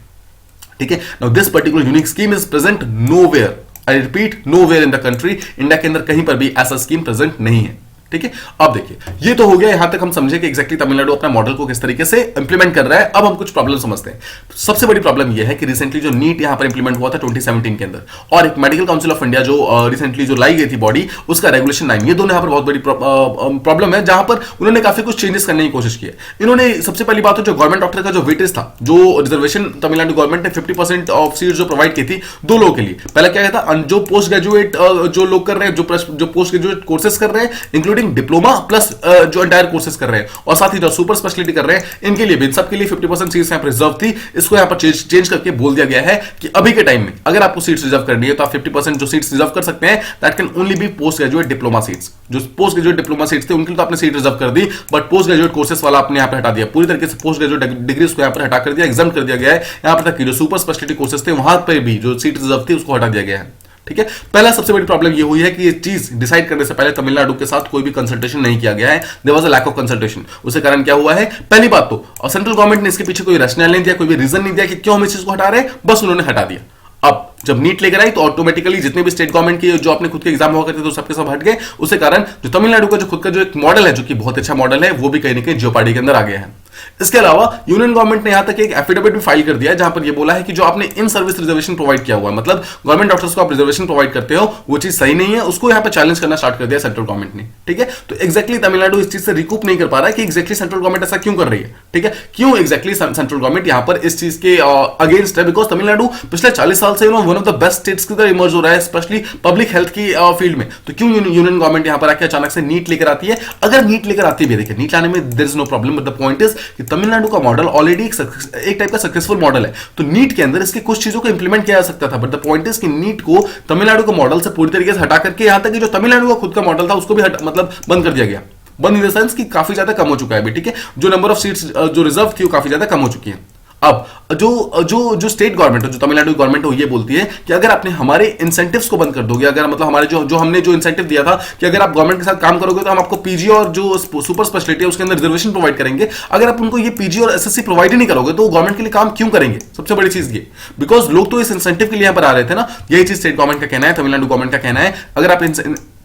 ठीक है, now this particular unique scheme is present nowhere, I repeat nowhere in the country, India के अंदर कहीं पर भी ऐसा स्कीम प्रेजेंट नहीं है। ठीक है, अब देखिए ये तो हो गया, यहां तक हम समझे कि एग्जैक्टली तमिलनाडु अपना मॉडल को किस तरीके से इंप्लीमेंट कर रहा है। अब हम कुछ प्रॉब्लम समझते हैं। सबसे बड़ी प्रॉब्लम यह है कि रिसेंटली जो नीट यहां पर इंप्लीमेंट हुआ था 2017 के अंदर, और एक मेडिकल काउंसिल ऑफ इंडिया जो रिसेंटली जो लाई गई थी बॉडी, उसका रेगुलेशन 9, ये दोनों यहां पर बहुत बड़ी प्रॉब्लम है, जहां पर उन्होंने काफी कुछ चेंजेस करने की कोशिश की है। इन्होंने सबसे पहली बात तो जो गवर्नमेंट डॉक्टर का जो वेटेज था, जो रिजर्वेशन तमिलनाडु गवर्नमेंट ने 50% ऑफ सीट्स जो प्रोवाइड की थी 2 लोगों के लिए, पहले क्या था जो पोस्ट ग्रेजुएट जो लोग कर रहे हैं, जो पोस्ट ग्रेजुएट कोर्सेज कर रहे हैं इंक्लूडिंग डिप्लोमा प्लस जो एंटायर कोर्सेज कर रहे हैं, और साथ ही जो सुपर स्पेशलिटी कर रहे हैं, इनके लिए भी सबके लिए 50% सीट्स यहां पर रिजर्व थी। इसको यहां पर चेंज करके बोल दिया गया है कि अभी के टाइम में अगर आपको सीट्स रिजर्व करनी है तो आप 50% जो सीट्स रिजर्व कर सकते हैं, that can only be post graduate diploma seats. जो पोस्ट ग्रेजुएट डिप्लोमा सीट्स थे उनके लिए तो आपने सीट रिजर्व कर दी, बट पोस्ट ग्रेजुएट कोर्सेज वाला आपने यहां पर हटा दिया, पूरी तरीके से पोस्ट ग्रेजुएट डिग्रीज को यहां पर हटा कर दिया, एग्जाम कर दिया गया है। यहां पर तक कि जो सुपर स्पेशलिटी कोर्सेज थे वहां पर भी जो सीट रिजर्व थी उसको हटा दिया गया है। ठीक है, पहला सबसे बड़ी प्रॉब्लम ये हुई है कि ये चीज डिसाइड करने से पहले तमिलनाडु के साथ कोई भी कंसल्टेशन नहीं किया गया है। There was a lack of consultation. उसके कारण क्या हुआ है, पहली बात तो और सेंट्रल गवर्नमेंट ने इसके पीछे कोई रैशनल नहीं दिया, कोई भी रीजन नहीं दिया कि क्यों हम इस चीज को हटा रहे हैं, बस उन्होंने हटा दिया। अब जब नीट लेकर आई तो ऑटोमेटिकली जितने भी स्टेट गवर्नमेंट के जो अपने खुद के एग्जाम हुआ करते थे तो सबके सब हट गए। उसके कारण जो तमिलनाडु का जो खुद का जो एक मॉडल है, जो कि बहुत अच्छा मॉडल है, वो भी कहीं ना कहीं जियोपार्डी के अंदर आ गया है। इसके अलावा यूनियन गवर्नमेंट ने यहां तक एक एफिडेविट भी फाइल कर दिया है जहां पर यह बोला है कि जो आपने इन सर्विस रिजर्वेशन प्रोवाइड किया हुआ है, मतलब गवर्नमेंट डॉक्टर्स को आप रिजर्वेशन प्रोवाइड करते हो, वो चीज सही नहीं है, उसको यहां पर चैलेंज करना स्टार्ट कर दिया सेंट्रल गवर्नमेंट ने। ठीक है, तो एक्जैक्टली तमिलनाडु इस चीज से रिकूप नहीं कर पा रहा है कि एक्जैक्टली सेंट्रल गवर्नमेंट ऐसा क्यों कर रही है। ठीक है, क्यों एक्जैक्टली सेंट्रल गवर्नमेंट यहां पर इस चीज के अगेंस्ट है, बिकॉज तमिलनाडु पिछले 40 साल से one of the best states की तरह इमर्ज हो रहा है, स्पेशली पब्लिक हेल्थ की फील्ड में। तो क्यों यूनियन गवर्नमेंट यहां पर आके अचानक से नीट लेकर आती है? अगर नीट लेकर आती भी, देखिए नीट लाने में there is no problem, but the point is कि तमिलनाडु का मॉडल ऑलरेडी एक टाइप का सक्सेसफुल मॉडल है, तो नीट के अंदर इसके कुछ चीजों को इंप्लीमेंट किया जा सकता था, बट द पॉइंट इज कि नीट को तमिलनाडु के मॉडल से पूरी तरीके से हटा करके यहां तक कि जो तमिलनाडु का खुद का मॉडल था उसको भी मतलब बंद कर दिया गया। बंद इन द सेंस कि काफी ज्यादा कम हो चुका है अभी। ठीक है, जो नंबर ऑफ सीट्स जो रिजर्व थी वो काफी ज्यादा कम हो चुकी है। अब जो स्टेट गवर्नमेंट है, जो तमिलनाडु गवर्नमेंट है, वो ये बोलती है कि अगर आपने हमारे इंसेंटिव्स को बंद कर दोगे, अगर मतलब हमारे जो हमने जो इंसेंटिव दिया था कि अगर आप गवर्नमेंट के साथ काम करोगे तो हम आपको पीजी और जो सुपर स्पेशलिटी है उसके अंदर रिजर्वेशन प्रोवाइड करेंगे, अगर आप उनको ये पीजी और एसएससी प्रोवाइड ही नहीं करोगे तो गवर्नमेंट के लिए काम क्यों करेंगे? सबसे बड़ी चीज ये, बिकॉज लोग तो इस इंसेंटिव के लिए यहां पर आ रहे थे ना। यही चीज स्टेट गवर्नमेंट का कहना है, तमिलनाडु गवर्नमेंट का कहना है, अगर आप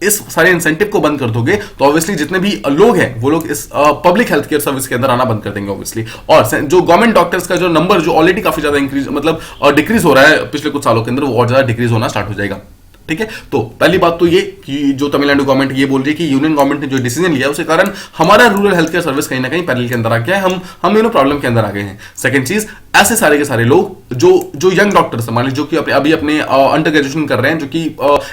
इस सारे इंसेंटिव को बंद कर दोगे तो ऑब्वियसली जितने भी लोग हैं वो लोग इस पब्लिक हेल्थ केयर सर्विस के अंदर आना बंद कर देंगे ऑब्वियसली, और जो गवर्नमेंट डॉक्टर्स का जो नंबर जो ऑलरेडी काफी ज्यादा इंक्रीज मतलब डिक्रीज हो रहा है पिछले कुछ सालों के अंदर, वो और ज्यादा डिक्रीज होना स्टार्ट हो जाएगा। ठीक है, तो पहली बात तो ये कि जो तमिलनाडु गवर्नमेंट ये बोल रही है कि यूनियन गवर्नमेंट ने जो डिसीजन लिया उसके कारण हमारा रूरल हेल्थ केयर सर्विस कहीं ना कहीं पैरेलल के अंदर आ गया है, हम इन प्रॉब्लम के अंदर आ गए हैं। सेकंड चीज, ऐसे सारे के सारे लोग जो यंग डॉक्टर्स मान लीजिए जो कि अभी अपने अंडर ग्रेजुएशन कर रहे हैं, जो कि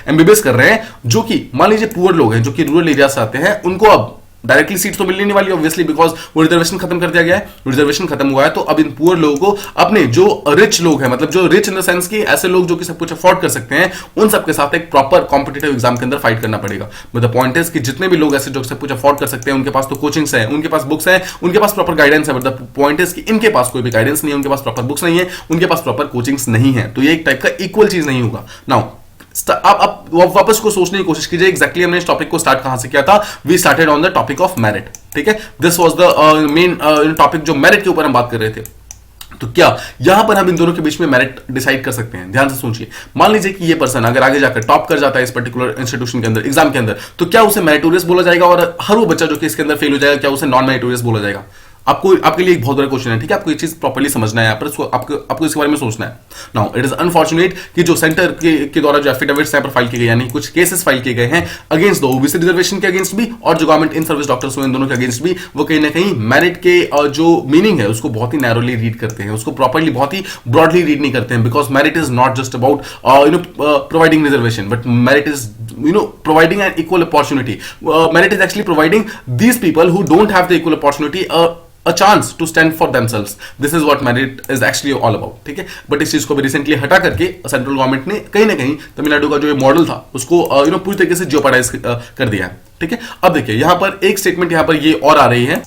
एमबीबीएस कर रहे हैं, जो कि मान लीजिए पुअर लोग हैं, जो कि रूरल एरिया से आते हैं, उनको अब डायरेक्टली सीट तो मिलने नहीं वाली ऑब्वियसली, बिकॉज वो रिजर्वेशन खत्म कर दिया गया है, रिजर्वेशन खत्म हुआ है। तो अब इन पुअर लोगों को अपने जो रिच लोग हैं, मतलब जो रिच इन द सेंस की ऐसे लोग जो कि सब कुछ अफोर्ड कर सकते हैं, उन सबके साथ एक प्रॉपर कॉम्पिटिटिव एग्जाम के अंदर फाइट करना पड़ेगा। बट द पॉइंट इज कि जितने भी लोग ऐसे जो सब कुछ अफोर्ड कर सकते हैं, उनके पास तो कोचिंग्स है, उनके पास बुक्स है, उनके पास प्रॉपर गाइडेंस है। बट द पॉइंट इज कि इनके पास कोई भी गाइडेंस नहीं है, उनके पास प्रॉपर बुक्स नहीं है, उनके पास प्रॉपर कोचिंग्स नहीं है। तो ये एक टाइप का इक्वल चीज नहीं होगा। नाउ आप वापस को सोचने की कोशिश कीजिए, एग्जैक्टली हमने इस टॉपिक को स्टार्ट कहां से किया था। We started on the topic of merit, ठीक है। This was the main topic जो मेरिट के ऊपर हम बात कर रहे थे। तो क्या यहां पर हम इन दोनों के बीच में मेरिट डिसाइड कर सकते हैं? ध्यान से सोचिए, मान लीजिए कि ये पर्सन अगर आगे जाकर टॉप कर जाता है इस पर्टिकुलर इंस्टीट्यूशन के अंदर, एग्जाम के अंदर, तो क्या उसे मेरिटोरियस बोला जाएगा? और हर वो बच्चा जो कि इसके अंदर फेल हो जाएगा, क्या उसे नॉन मेरिटोरियस बोला जाएगा? आपके लिए एक बहुत बड़ा क्वेश्चन है, ठीक है। आपको ये चीज प्रॉपर्ली समझना है, यहाँ पर आपको इसके बारे में सोचना है। नाउ इट इज अनफॉर्चुनेट कि जो सेंटर के द्वारा जो एफिडेविट्स यहाँ पर फाइल किए गए, यानी कुछ केसेस फाइल किए गए हैं अगेंस्ट द ओबीसी रिजर्वेशन के अगेंस्ट भी, और जो गवर्नमेंट इन सर्विस डॉक्टर्स इन दोनों के अगेंस्ट भी, वो कहीं ना कहीं मेरिट के जो मीनिंग है उसको बहुत ही नैरोली रीड करते हैं, उसको प्रॉपर्ली बहुत ही ब्रॉडली रीड नहीं करते हैं। Because merit is not just about providing reservation, but merit is providing an equal opportunity. Merit is actually providing these people who don't have the equal opportunity a chance to stand for themselves. This is what merit is actually all about, ठीक है। But इस चीज को भी recently हटा करके central government ने कहीं ना कहीं तमिलनाडु का जो ये मॉडल था उसको पूरी तरीके से जियोपार्डाइज कर दिया है, ठीक है। अब देखिए यहां पर एक स्टेटमेंट यहां पर ये और आ रही है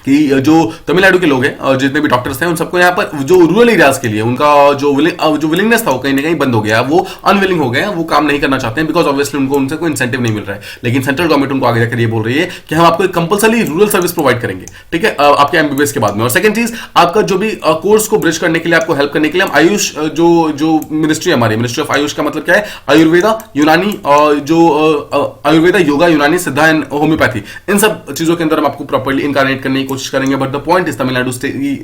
कि जो तमिलनाडु के लोग हैं, जितने भी डॉक्टर्स हैं, उन सबको यहाँ पर जो रूरल एरियाज के लिए उनका जो विलिंगनेस था वो कहीं ना कहीं बंद हो गया, वो अनविलिंग हो गए हैं, वो काम नहीं करना चाहते हैं, बिकॉज ऑब्वियसली उनको उनसे कोई इंसेंटिव नहीं मिल रहा है। लेकिन सेंट्रल गवर्नमेंट उनको आगे जाकर ये बोल रही है कि हम आपको एक कंपलसरी रूरल सर्विस प्रोवाइड करेंगे, ठीक है, आपके एमबीबीएस के बाद में। और सेकंड चीज, आपका जो भी कोर्स को ब्रिज करने के लिए, आपको हेल्प करने के लिए हम आयुष जो मिनिस्ट्री, हमारी मिनिस्ट्री ऑफ आयुष का मतलब क्या है, आयुर्वेदा, यूनानी, जो आयुर्वेदा, योगा, यूनानी, सिद्धा एंड होम्योपैथी, इन सब चीजों के अंदर हम आपको प्रॉपर्ली इनकारनेट करने की कोशिश करेंगे। But the point is Tamil Nadu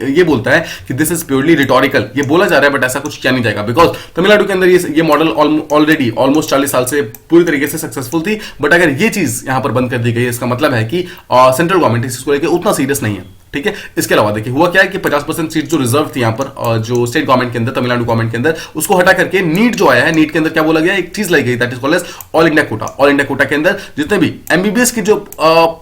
ये बोलता है कि दिस इज प्योरली रिटोरिकल, ये बोला जा रहा है बट ऐसा कुछ किया नहीं जाएगा, बिकॉज तमिलनाडु के अंदर ये मॉडल ऑलरेडी ऑलमोस्ट 40 साल से पूरी तरीके से सक्सेसफुल थी। बट अगर ये चीज यहां पर बंद कर दी गई है, इसका मतलब है कि सेंट्रल गवर्नमेंट इसको लेकर उतना सीरियस नहीं है, ठीक है। इसके अलावा देखिए हुआ क्या है कि 50% सीट जो रिजर्व थी यहाँ पर जो स्टेट गवर्नमेंट के अंदर, तमिलनाडु गवर्नमेंट के अंदर, उसको हटा करके नीट जो आया है, नीट के अंदर क्या बोला गया, एक चीज लाई गई, that is called as all India quota. All India quota के अंदर जितने भी एमबीबीएस की जो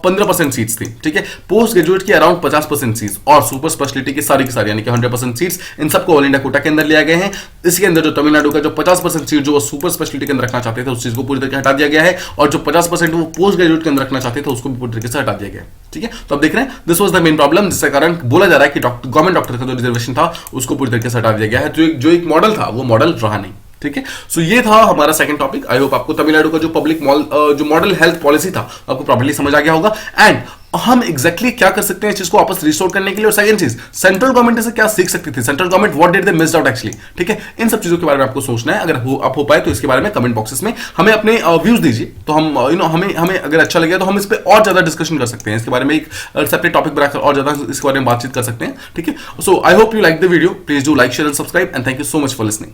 15% सीट्स थी, ठीक है, पोस्ट ग्रेजुएट की अराउंड 50% सीट्स, और सुपर स्पेशलिटी की सारी यानी कि 100% सीट्स, इन सबको ऑल इंडिया कोटा के अंदर लिया गए हैं। इसके अंदर जो तमिलनाडु का जो 50% सीट जो वो सुपर स्पेशलिटी के अंदर रखना चाहते थे, उस चीज को पूरी तरीके से हटा दिया गया है, और जो 50% वो पोस्ट ग्रेजुएट के अंदर रखना चाहते थे, उसको भी पूरी तरीके से हटा दिया गया है, ठीक है। तो अब देख रहे हैं, this was the main problem, जिसके कारण बोला जा रहा है कि गवर्नमेंट डॉक्टर का जो रिजर्वेशन था उसको पूरी तरीके से हटा दिया गया है। जो एक मॉडल था वो मॉडल रहा नहीं, ठीक है। सो ये था हमारा सेकंड टॉपिक। आई होप आपको तमिलनाडु का जो जो मॉडल हेल्थ पॉलिसी था आपको प्रॉपर्ली समझ आ गया होगा, एंड हम एग्जैक्टली क्या कर सकते हैं इस चीज को वापस रिस्टोर करने के लिए। और सेकंड चीज, सेंट्रल गवर्नमेंट से क्या सीख सकती थी, central government what did they missed out actually, ठीक है। इन सब चीजों के बारे में आपको सोचना है। अगर आप हो पाए तो इसके बारे में कमेंट बॉक्सेस में हमें अपने व्यूज दीजिए, तो हम हमें अगर अच्छा लगे तो हम इस पर और ज्यादा डिस्कशन कर सकते हैं, इसके बारे में एक सेपरेट टॉपिक बनाकर और ज्यादा इसके बारे में बातचीत कर सकते हैं, ठीक है। So I hope you like the video, please do like, share and subscribe, and thank you so much for listening.